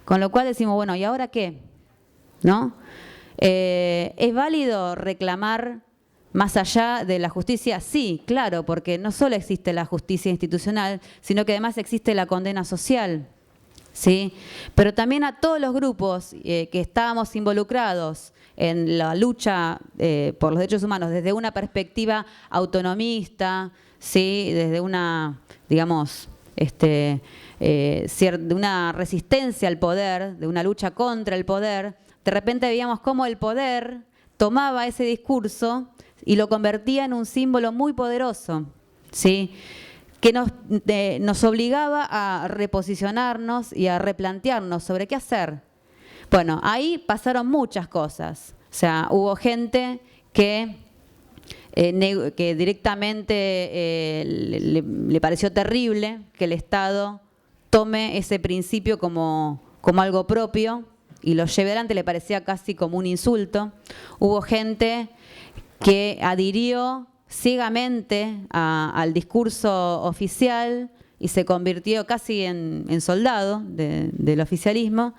Con lo cual decimos, bueno, ¿y ahora qué? ¿No? ¿Es válido reclamar más allá de la justicia? Sí, claro, porque no solo existe la justicia institucional, sino que además existe la condena social, ¿sí? Pero también a todos los grupos que estábamos involucrados en la lucha por los derechos humanos desde una perspectiva autonomista, ¿sí? Desde una, digamos, de una resistencia al poder, de una lucha contra el poder, de repente veíamos cómo el poder tomaba ese discurso y lo convertía en un símbolo muy poderoso, ¿sí? Que nos obligaba a reposicionarnos y a replantearnos sobre qué hacer. Bueno, ahí pasaron muchas cosas. O sea, hubo gente que directamente le pareció terrible que el Estado tome ese principio como algo propio y lo lleve adelante, le parecía casi como un insulto. Hubo gente que adhirió ciegamente al discurso oficial y se convirtió casi en soldado del oficialismo.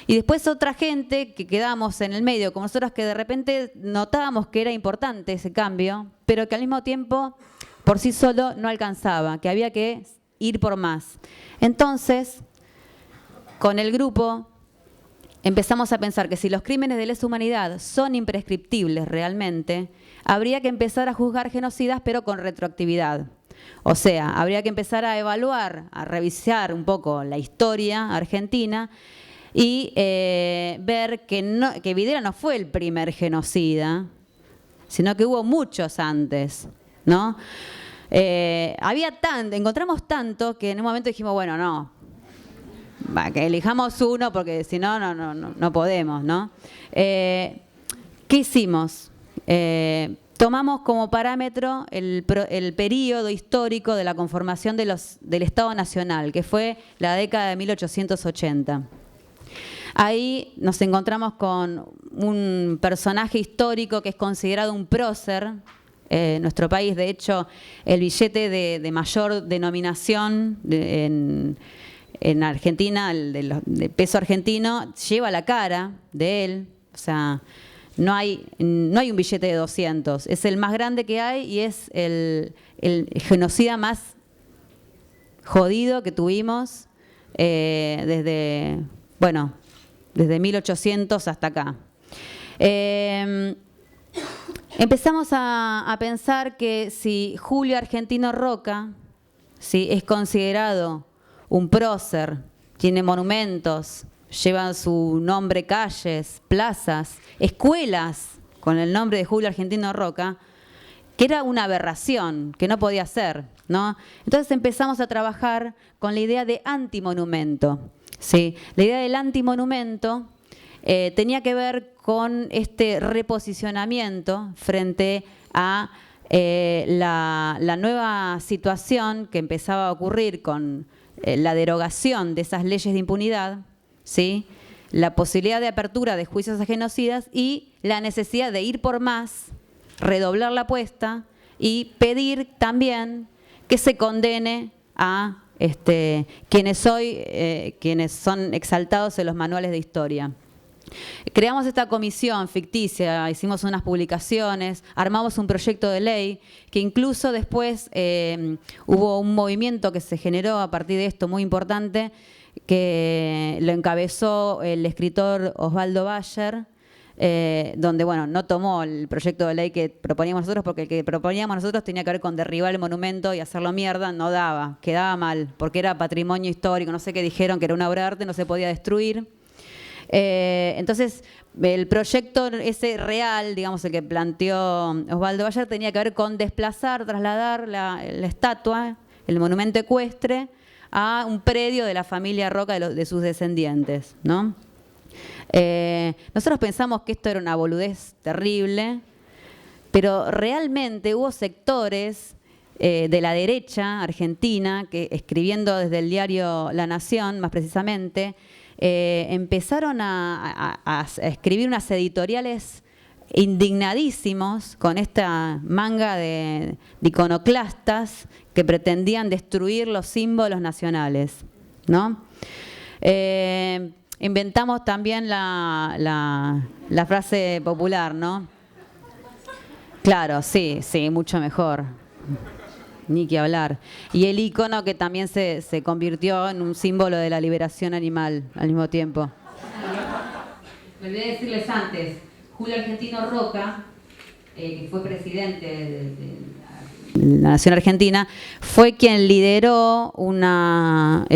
Y después otra gente que quedamos en el medio, como nosotros, que de repente notábamos que era importante ese cambio, pero que al mismo tiempo por sí solo no alcanzaba, que había que ir por más. Entonces, con el grupo empezamos a pensar que si los crímenes de lesa humanidad son imprescriptibles realmente, habría que empezar a juzgar genocidas, pero con retroactividad. O sea, habría que empezar a evaluar, a revisar un poco la historia argentina y ver que Videla no fue el primer genocida, sino que hubo muchos antes, ¿no? Encontramos tanto que en un momento dijimos, bueno, no, que elijamos uno porque si no, no podemos, ¿no? ¿Qué hicimos? Tomamos como parámetro el periodo histórico de la conformación del Estado Nacional, que fue la década de 1880. Ahí nos encontramos con un personaje histórico que es considerado un prócer en nuestro país. De hecho, el billete de mayor denominación en Argentina, el de peso argentino, lleva la cara de él. O sea, no hay un billete de 200. Es el más grande que hay y es el genocida más jodido que tuvimos desde 1800 hasta acá. Empezamos a pensar que si Julio Argentino Roca es considerado un prócer, tiene monumentos, llevan su nombre calles, plazas, escuelas con el nombre de Julio Argentino Roca, que era una aberración, que no podía ser, ¿no? Entonces empezamos a trabajar con la idea de antimonumento, ¿sí? La idea del antimonumento tenía que ver con este reposicionamiento frente a la nueva situación que empezaba a ocurrir con la derogación de esas leyes de impunidad, ¿sí? La posibilidad de apertura de juicios a genocidas y la necesidad de ir por más, redoblar la apuesta y pedir también que se condene a quienes son exaltados en los manuales de historia. Creamos esta comisión ficticia, hicimos unas publicaciones, armamos un proyecto de ley que incluso después hubo un movimiento que se generó a partir de esto muy importante, que lo encabezó el escritor Osvaldo Bayer, donde no tomó el proyecto de ley que proponíamos nosotros, porque el que proponíamos nosotros tenía que ver con derribar el monumento y hacerlo mierda, no daba, quedaba mal, porque era patrimonio histórico, no sé qué dijeron, que era una obra de arte, no se podía destruir. Entonces, el proyecto ese real, digamos, el que planteó Osvaldo Bayer, tenía que ver con trasladar la estatua, el monumento ecuestre, a un predio de la familia Roca, de sus descendientes, ¿no? Nosotros pensamos que esto era una boludez terrible, pero realmente hubo sectores de la derecha argentina que, escribiendo desde el diario La Nación, más precisamente, empezaron a escribir unas editoriales indignadísimos con esta manga de iconoclastas que pretendían destruir los símbolos nacionales, ¿no? Inventamos también la frase popular, ¿no? Claro, sí, mucho mejor. Ni que hablar. Y el icono que también se convirtió en un símbolo de la liberación animal al mismo tiempo. Me olvidé decirles antes, Julio Argentino Roca, que fue presidente de la Nación Argentina, fue quien lideró una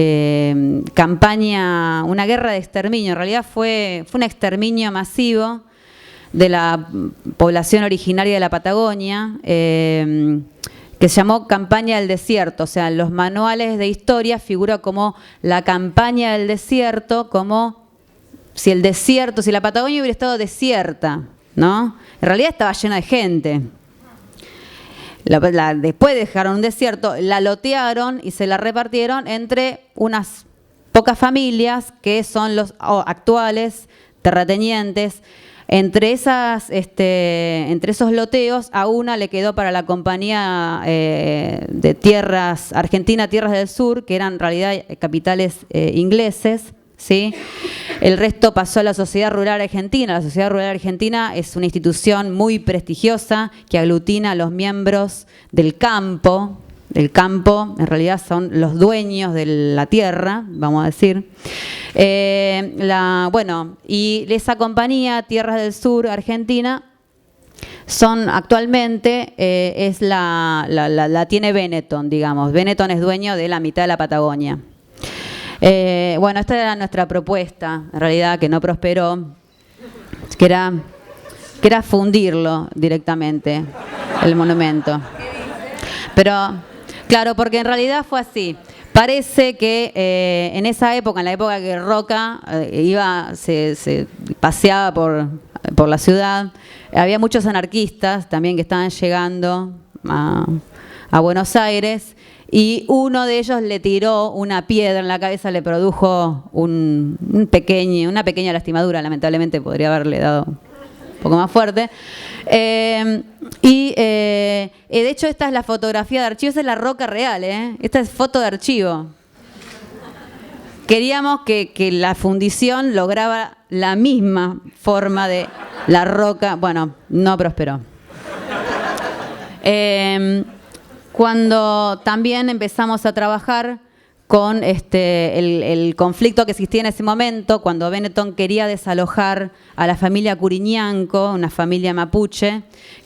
campaña, una guerra de exterminio. En realidad fue un exterminio masivo de la población originaria de la Patagonia, que se llamó Campaña del Desierto. O sea, en los manuales de historia figura como la Campaña del Desierto, como si la Patagonia hubiera estado desierta, ¿no? En realidad estaba llena de gente. Después dejaron un desierto, la lotearon y se la repartieron entre unas pocas familias que son los actuales terratenientes. Entre esos loteos, a una le quedó para la compañía de tierras Argentina, Tierras del Sur, que eran en realidad capitales ingleses, ¿sí? El resto pasó a la Sociedad Rural Argentina. La Sociedad Rural Argentina es una institución muy prestigiosa que aglutina a los miembros del campo. El campo, en realidad, son los dueños de la tierra, vamos a decir. Y esa compañía, Tierras del Sur, Argentina, son actualmente, la tiene Benetton, digamos. Benetton es dueño de la mitad de la Patagonia. Bueno, esta era nuestra propuesta, en realidad, que no prosperó, que era fundirlo directamente, el monumento. Pero, claro, porque en realidad fue así. Parece que en esa época, en la época que Roca se paseaba por la ciudad, había muchos anarquistas también que estaban llegando a Buenos Aires, y uno de ellos le tiró una piedra en la cabeza, le produjo una pequeña lastimadura, lamentablemente podría haberle dado un poco más fuerte. De hecho, esta es la fotografía de archivo, esa es la Roca real, esta es foto de archivo. Queríamos que la fundición lograba la misma forma de la Roca. Bueno, no prosperó. Cuando también empezamos a trabajar con el conflicto que existía en ese momento, cuando Benetton quería desalojar a la familia Curiñanco, una familia mapuche,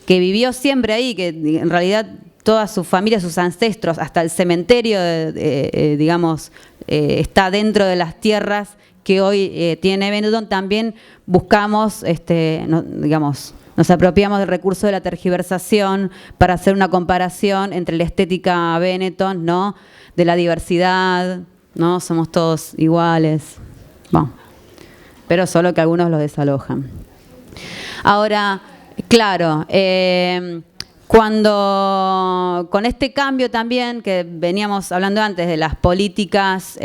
que vivió siempre ahí, que en realidad toda su familia, sus ancestros, hasta el cementerio, digamos, está dentro de las tierras que hoy tiene Benetton. También buscamos, nos apropiamos del recurso de la tergiversación para hacer una comparación entre la estética Benetton, ¿no?, de la diversidad, ¿no? Somos todos iguales. Bueno, pero solo que algunos los desalojan. Ahora, claro, cuando con este cambio también que veníamos hablando antes de las políticas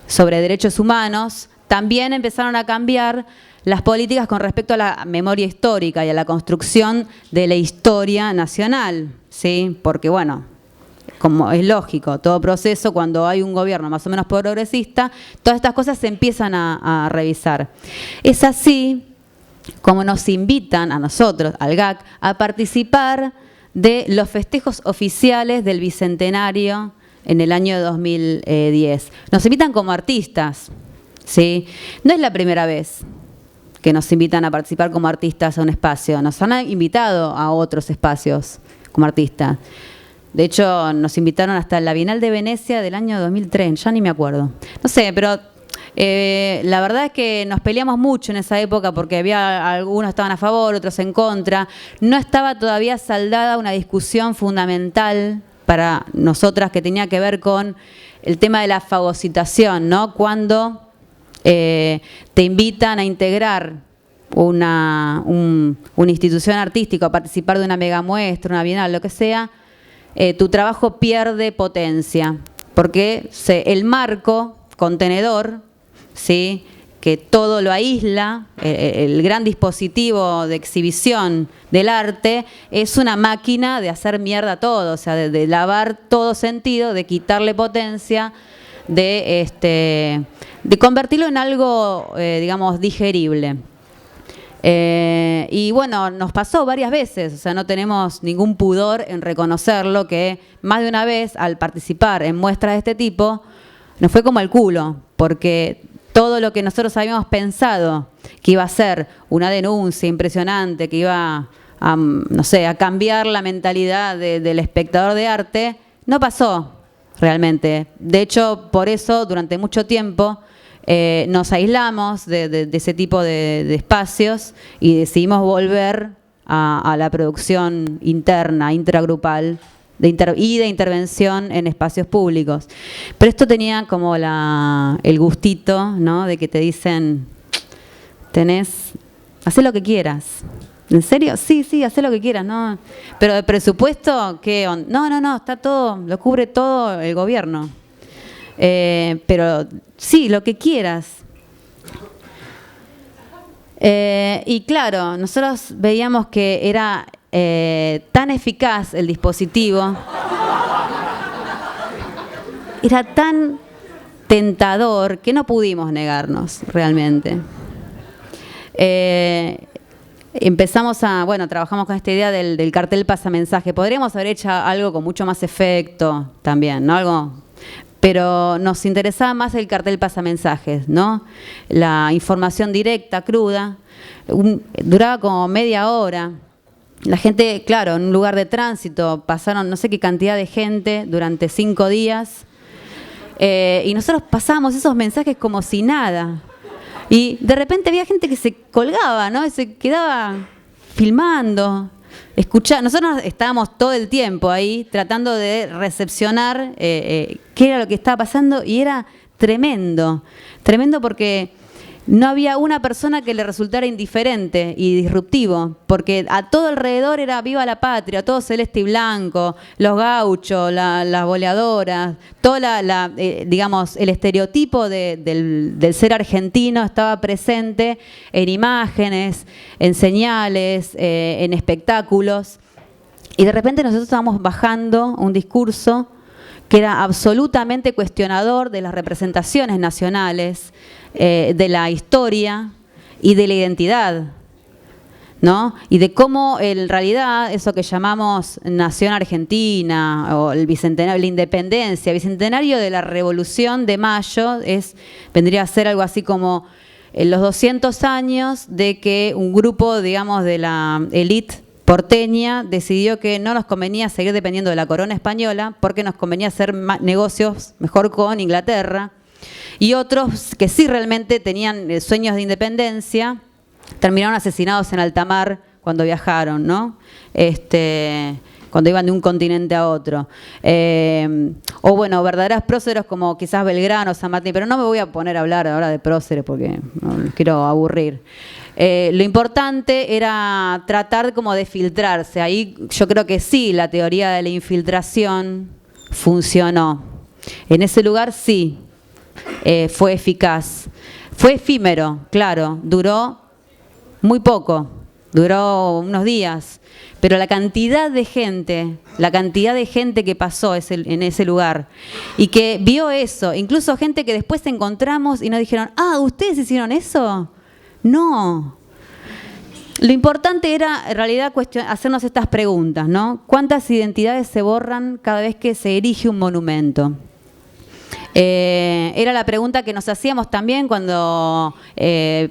sobre derechos humanos, también empezaron a cambiar las políticas con respecto a la memoria histórica y a la construcción de la historia nacional, ¿sí? Porque, bueno, como es lógico, todo proceso, cuando hay un gobierno más o menos progresista, todas estas cosas se empiezan a revisar. Es así como nos invitan a nosotros, al GAC, a participar de los festejos oficiales del Bicentenario en el año 2010. Nos invitan como artistas, ¿sí? No es la primera vez que nos invitan a participar como artistas a un espacio. Nos han invitado a otros espacios como artistas. De hecho, nos invitaron hasta la Bienal de Venecia del año 2003, ya ni me acuerdo. No sé, pero la verdad es que nos peleamos mucho en esa época porque había algunos estaban a favor, otros en contra. No estaba todavía saldada una discusión fundamental para nosotras que tenía que ver con el tema de la fagocitación, ¿no? Cuando te invitan a integrar una institución artística, a participar de una megamuestra, una bienal, lo que sea, tu trabajo pierde potencia, porque el marco contenedor, ¿sí?, que todo lo aísla, el gran dispositivo de exhibición del arte, es una máquina de hacer mierda todo, o sea, de lavar todo sentido, de quitarle potencia, de convertirlo en algo, digamos, digerible. Y bueno, nos pasó varias veces, o sea, no tenemos ningún pudor en reconocerlo, que más de una vez al participar en muestras de este tipo, nos fue como el culo, porque todo lo que nosotros habíamos pensado que iba a ser una denuncia impresionante, que iba a, no sé, a cambiar la mentalidad del espectador de arte, no pasó realmente. De hecho, por eso, durante mucho tiempo, nos aislamos de ese tipo de espacios y decidimos volver a la producción interna, intragrupal y de intervención en espacios públicos. Pero esto tenía como el gustito, ¿no?, de que te dicen, hacé lo que quieras. ¿En serio? Sí, hacé lo que quieras, ¿no? Pero de presupuesto, ¿qué onda? No, está todo, lo cubre todo el gobierno. Pero sí, lo que quieras. Y claro, nosotros veíamos que era tan eficaz el dispositivo, era tan tentador que no pudimos negarnos realmente. Empezamos trabajamos con esta idea del cartel pasamensaje. Podríamos haber hecho algo con mucho más efecto también, ¿no? Pero nos interesaba más el cartel pasamensajes, ¿no? La información directa, cruda, duraba como media hora, La gente, claro, en un lugar de tránsito, pasaron no sé qué cantidad de gente durante 5 días. Y nosotros pasábamos esos mensajes como si nada. Y de repente había gente que se colgaba, ¿no? Y se quedaba filmando, escuchando. Nosotros estábamos todo el tiempo ahí tratando de recepcionar qué era lo que estaba pasando, y era tremendo. Tremendo porque no había una persona que le resultara indiferente y disruptivo, porque a todo alrededor era viva la patria, todo celeste y blanco, los gauchos, las boleadoras, todo digamos, el estereotipo del ser argentino estaba presente en imágenes, en señales, en espectáculos. Y de repente nosotros estábamos bajando un discurso que era absolutamente cuestionador de las representaciones nacionales, de la historia y de la identidad, ¿no? Y de cómo en realidad eso que llamamos Nación Argentina o el bicentenario, la independencia, el bicentenario de la Revolución de Mayo, vendría a ser algo así como los 200 años de que un grupo, digamos, de la élite porteña decidió que no nos convenía seguir dependiendo de la corona española porque nos convenía hacer negocios mejor con Inglaterra. Y otros que sí realmente tenían sueños de independencia terminaron asesinados en alta mar cuando viajaron, ¿no? Cuando iban de un continente a otro. O bueno, verdaderos próceres como quizás Belgrano, San Martín, pero no me voy a poner a hablar ahora de próceres porque no los quiero aburrir. Lo importante era tratar como de filtrarse. Ahí yo creo que sí, la teoría de la infiltración funcionó. En ese lugar sí. Fue eficaz. Fue efímero, claro, duró muy poco, duró unos días, pero la cantidad de gente que pasó en ese lugar y que vio eso, incluso gente que después encontramos y nos dijeron, ¿ustedes hicieron eso? No. Lo importante era, en realidad, hacernos estas preguntas, ¿no? ¿Cuántas identidades se borran cada vez que se erige un monumento? Era la pregunta que nos hacíamos también cuando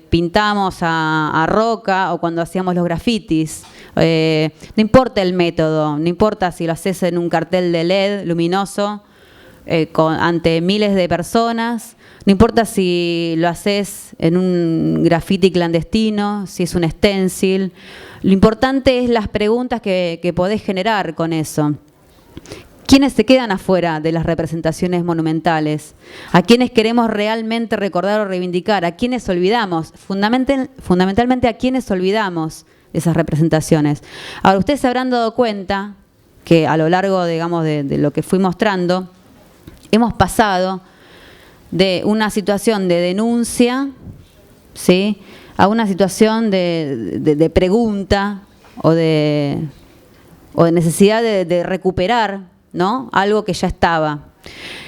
pintamos a Roca o cuando hacíamos los grafitis. No importa el método, no importa si lo haces en un cartel de LED luminoso ante miles de personas, no importa si lo haces en un graffiti clandestino, si es un stencil. Lo importante es las preguntas que podés generar con eso. ¿Quiénes se quedan afuera de las representaciones monumentales? ¿A quiénes queremos realmente recordar o reivindicar? ¿A quiénes olvidamos? Fundamentalmente, ¿a quiénes olvidamos esas representaciones? Ahora, ustedes se habrán dado cuenta que a lo largo, digamos, de lo que fui mostrando, hemos pasado de una situación de denuncia, ¿sí?, a una situación de pregunta o de necesidad de recuperar, ¿no?, algo que ya estaba.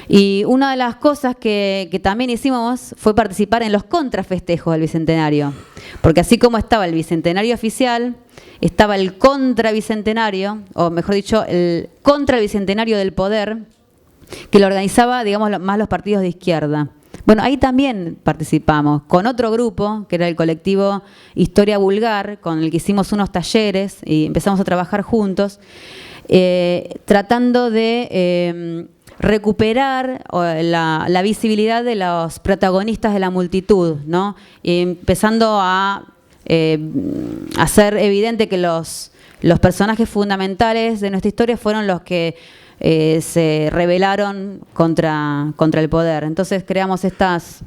Y una de las cosas que también hicimos fue participar en los contrafestejos del Bicentenario. Porque así como estaba el Bicentenario oficial, estaba el contrabicentenario, o mejor dicho, el contrabicentenario del poder, que lo organizaba, digamos, más los partidos de izquierda. Bueno, ahí también participamos con otro grupo, que era el colectivo Historia Vulgar, con el que hicimos unos talleres y empezamos a trabajar juntos, tratando de recuperar la visibilidad de los protagonistas de la multitud, ¿no? Y empezando a hacer evidente que los personajes fundamentales de nuestra historia fueron los que se rebelaron contra el poder. Entonces creamos estas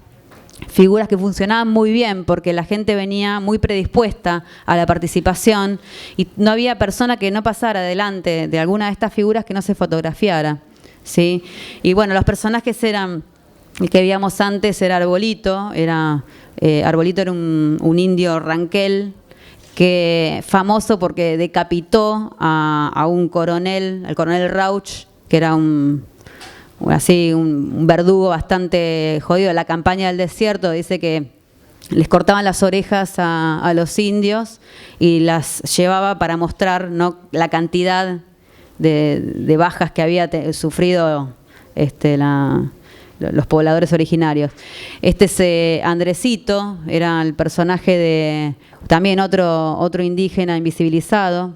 figuras que funcionaban muy bien porque la gente venía muy predispuesta a la participación y no había persona que no pasara delante de alguna de estas figuras que no se fotografiara, ¿sí? Y bueno, los personajes eran, el que veíamos antes era Arbolito, Arbolito era un indio ranquel, que famoso porque decapitó a un coronel, al coronel Rauch, que era un verdugo bastante jodido. La campaña del desierto dice que les cortaban las orejas a los indios y las llevaba para mostrar, ¿no?, la cantidad de bajas que había sufrido los pobladores originarios. Andresito era el personaje de también otro indígena invisibilizado,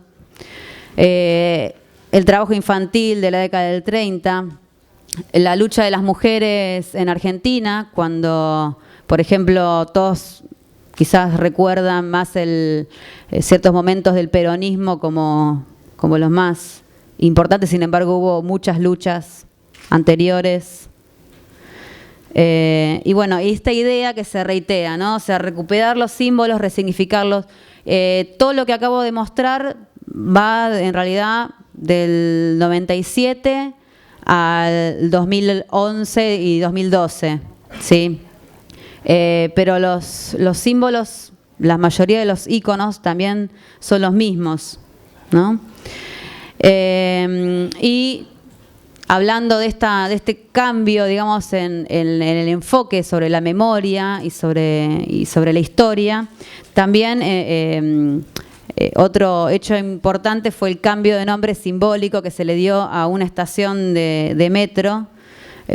el trabajo infantil de la década del 30, la lucha de las mujeres en Argentina, cuando, por ejemplo, todos quizás recuerdan más ciertos momentos del peronismo como los más importantes, sin embargo hubo muchas luchas anteriores. Y bueno, esta idea que se reitea, ¿no? O sea, recuperar los símbolos, resignificarlos. Todo lo que acabo de mostrar va en realidad del 97 al 2011 y 2012, ¿sí? Pero los símbolos, la mayoría de los íconos también son los mismos, ¿no? Y hablando de este cambio, digamos, en el enfoque sobre la memoria y sobre la historia, también otro hecho importante fue el cambio de nombre simbólico que se le dio a una estación de metro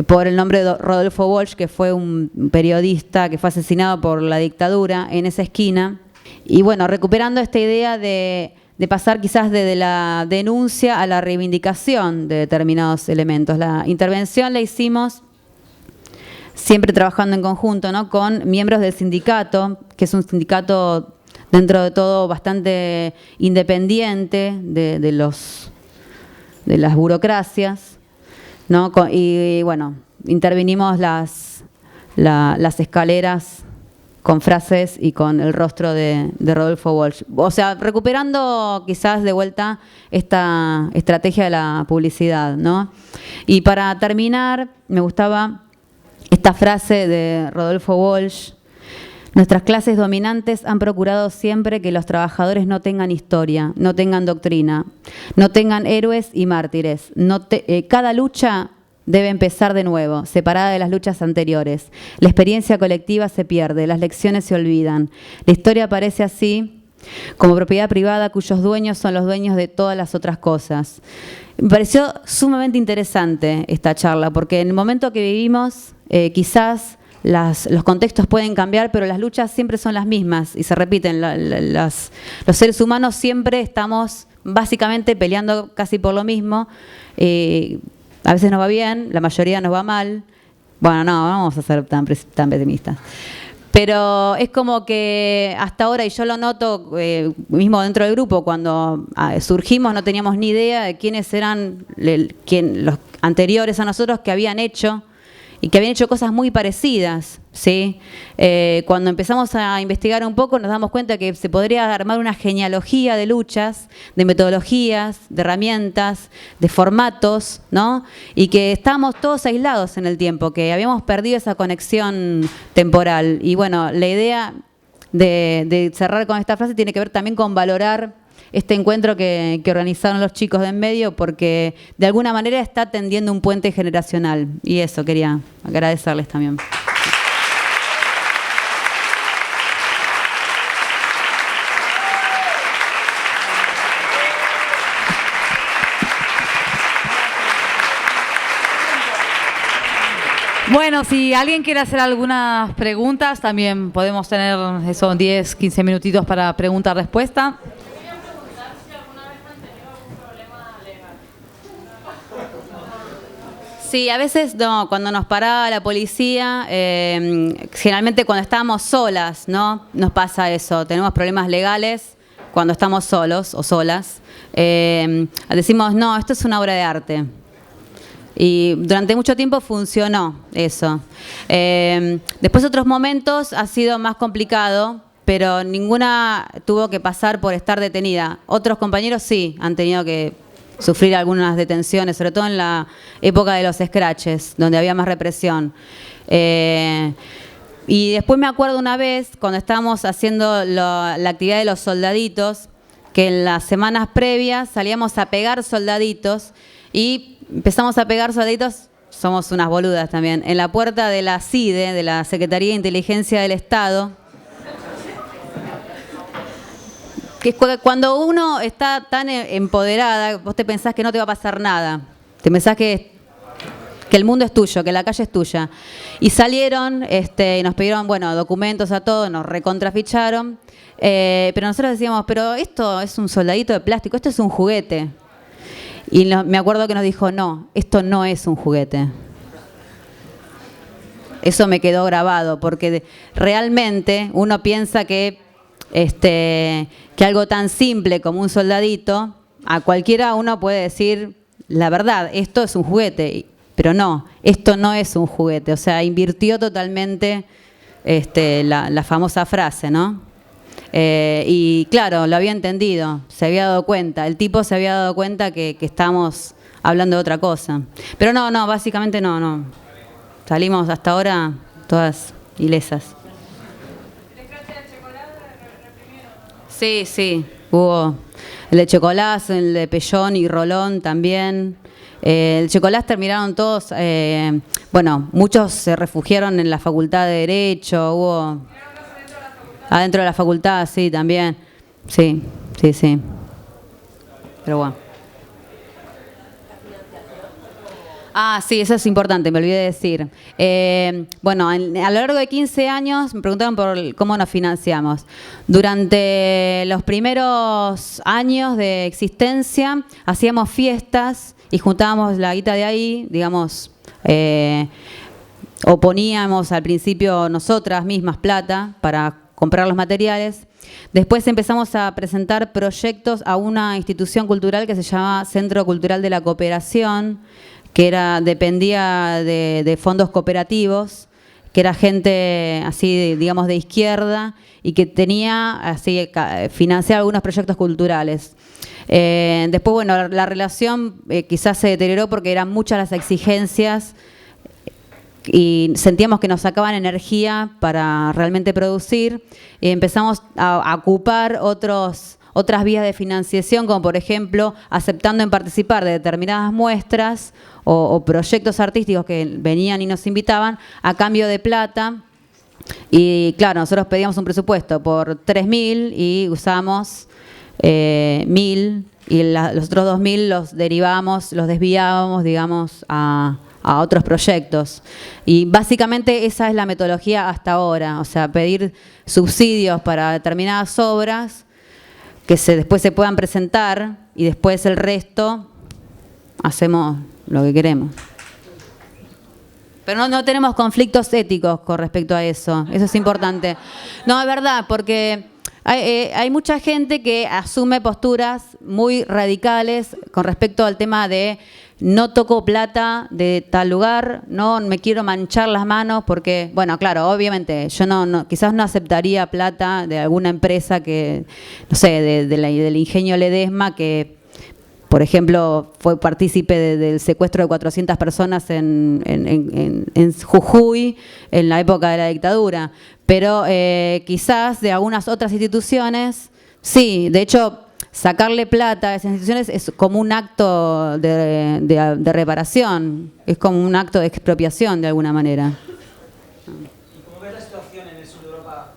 por el nombre de Rodolfo Walsh, que fue un periodista que fue asesinado por la dictadura en esa esquina. Y bueno, recuperando esta idea de pasar quizás desde la denuncia a la reivindicación de determinados elementos. La intervención la hicimos siempre trabajando en conjunto, ¿no?, con miembros del sindicato, que es un sindicato dentro de todo bastante independiente de las burocracias, ¿no? Y bueno, intervinimos las escaleras con frases y con el rostro de Rodolfo Walsh. O sea, recuperando quizás de vuelta esta estrategia de la publicidad, ¿no? Y para terminar, me gustaba esta frase de Rodolfo Walsh: nuestras clases dominantes han procurado siempre que los trabajadores no tengan historia, no tengan doctrina, no tengan héroes y mártires. Cada lucha debe empezar de nuevo, separada de las luchas anteriores. La experiencia colectiva se pierde, las lecciones se olvidan. La historia aparece así como propiedad privada cuyos dueños son los dueños de todas las otras cosas. Me pareció sumamente interesante esta charla, porque en el momento que vivimos, quizás los contextos pueden cambiar, pero las luchas siempre son las mismas y se repiten. Los seres humanos siempre estamos básicamente peleando casi por lo mismo. A veces nos va bien, la mayoría nos va mal. Bueno, no vamos a ser tan pesimistas. Pero es como que hasta ahora, y yo lo noto mismo dentro del grupo, cuando surgimos no teníamos ni idea de quiénes eran los anteriores a nosotros que habían hecho y que habían hecho cosas muy parecidas, ¿sí? Cuando empezamos a investigar un poco nos damos cuenta que se podría armar una genealogía de luchas, de metodologías, de herramientas, de formatos, ¿no? Y que estábamos todos aislados en el tiempo, que habíamos perdido esa conexión temporal. Y bueno, la idea de cerrar con esta frase tiene que ver también con valorar este encuentro que organizaron los chicos de En Medio, porque de alguna manera está tendiendo un puente generacional. Y eso quería agradecerles también. Bueno, si alguien quiere hacer algunas preguntas, también podemos tener esos 10, 15 minutitos para pregunta-respuesta. Sí, a veces no, cuando nos paraba la policía, generalmente cuando estábamos solas, ¿no? Nos pasa eso, tenemos problemas legales cuando estamos solos o solas. Decimos, no, esto es una obra de arte. Y durante mucho tiempo funcionó eso. Después otros momentos ha sido más complicado, pero ninguna tuvo que pasar por estar detenida. Otros compañeros sí han tenido que sufrir algunas detenciones, sobre todo en la época de los scratches, donde había más represión. Y después me acuerdo una vez, cuando estábamos haciendo la actividad de los soldaditos, que en las semanas previas salíamos a pegar soldaditos y empezamos a pegar soldaditos, somos unas boludas también, en la puerta de la CIDE, de la Secretaría de Inteligencia del Estado. Que cuando uno está tan empoderada, vos te pensás que no te va a pasar nada. Te pensás que que el mundo es tuyo, que la calle es tuya. Y salieron y nos pidieron, bueno, documentos a todos, nos recontraficharon, pero nosotros decíamos, pero esto es un soldadito de plástico, esto es un juguete. Y me acuerdo que nos dijo, no, esto no es un juguete. Eso me quedó grabado, porque realmente uno piensa que algo tan simple como un soldadito, a cualquiera uno puede decir, la verdad, esto es un juguete, pero no, esto no es un juguete. O sea, invirtió totalmente la famosa frase, ¿no? Y claro, lo había entendido, se había dado cuenta, el tipo se había dado cuenta que estábamos hablando de otra cosa. Pero no, básicamente no. Salimos hasta ahora todas ilesas. Sí, hubo el de Chocolás, el de Pellón y Rolón también. El Chocolás terminaron todos, muchos se refugiaron en la Facultad de Derecho, hubo... Adentro de la facultad, sí, también. Sí. Pero bueno. Sí, eso es importante, me olvidé de decir. A lo largo de 15 años me preguntaron por cómo nos financiamos. Durante los primeros años de existencia hacíamos fiestas y juntábamos la guita de ahí, digamos, o poníamos al principio nosotras mismas plata para comprar los materiales. Después empezamos a presentar proyectos a una institución cultural que se llama Centro Cultural de la Cooperación, que dependía de fondos cooperativos, que era gente así, digamos, de izquierda y que tenía así financiar algunos proyectos culturales. Después, la relación quizás se deterioró porque eran muchas las exigencias y sentíamos que nos sacaban energía para realmente producir. Y empezamos a ocupar otras vías de financiación, como por ejemplo aceptando en participar de determinadas muestras o proyectos artísticos que venían y nos invitaban a cambio de plata. Y claro, nosotros pedíamos un presupuesto por 3.000 y usamos 1.000 y los otros 2.000 los desviábamos, digamos, a otros proyectos. Y básicamente esa es la metodología hasta ahora, o sea, pedir subsidios para determinadas obras que después se puedan presentar y después el resto hacemos lo que queremos. Pero no tenemos conflictos éticos con respecto a eso es importante. No, es verdad, porque hay mucha gente que asume posturas muy radicales con respecto al tema de no toco plata de tal lugar, no me quiero manchar las manos porque, bueno, claro, obviamente yo quizás no aceptaría plata de alguna empresa que, no sé, del Ingenio Ledesma, que, por ejemplo, fue partícipe del secuestro de 400 personas en Jujuy en la época de la dictadura. Pero quizás de algunas otras instituciones, sí, de hecho, sacarle plata a esas instituciones es como un acto de reparación, es como un acto de expropiación de alguna manera. ¿Y cómo ves la situación en el sur de Europa,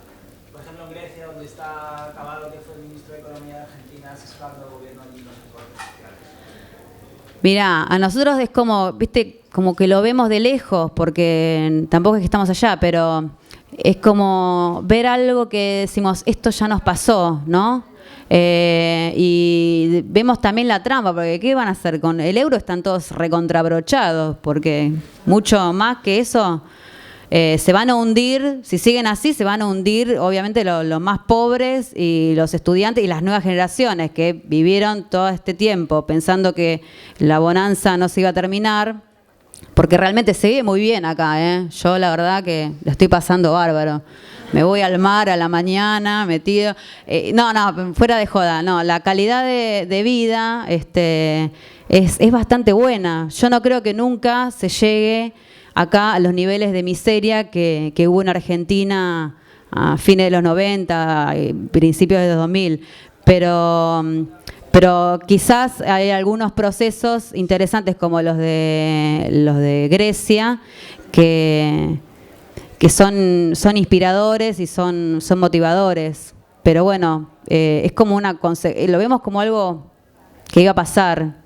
por ejemplo en Grecia, donde está Caballo, que fue el ministro de Economía de Argentina, asesorando al gobierno allí en los acuerdos sociales? Mirá, a nosotros es como, viste, como que lo vemos de lejos, porque tampoco es que estamos allá, pero es como ver algo que decimos, esto ya nos pasó, ¿no? Y vemos también la trampa, porque ¿qué van a hacer? Con el euro están todos recontrabrochados, porque mucho más que eso se van a hundir, si siguen así, se van a hundir obviamente los más pobres y los estudiantes y las nuevas generaciones que vivieron todo este tiempo pensando que la bonanza no se iba a terminar, porque realmente se vive muy bien acá, ¿eh? Yo la verdad que la estoy pasando bárbaro. Me voy al mar a la mañana, metido. Fuera de joda. No, la calidad de vida es bastante buena. Yo no creo que nunca se llegue acá a los niveles de miseria que hubo en Argentina a fines de los 90, principios de los 2000. Pero quizás hay algunos procesos interesantes como los de Grecia que son inspiradores y son motivadores. Pero bueno, es como lo vemos como algo que iba a pasar.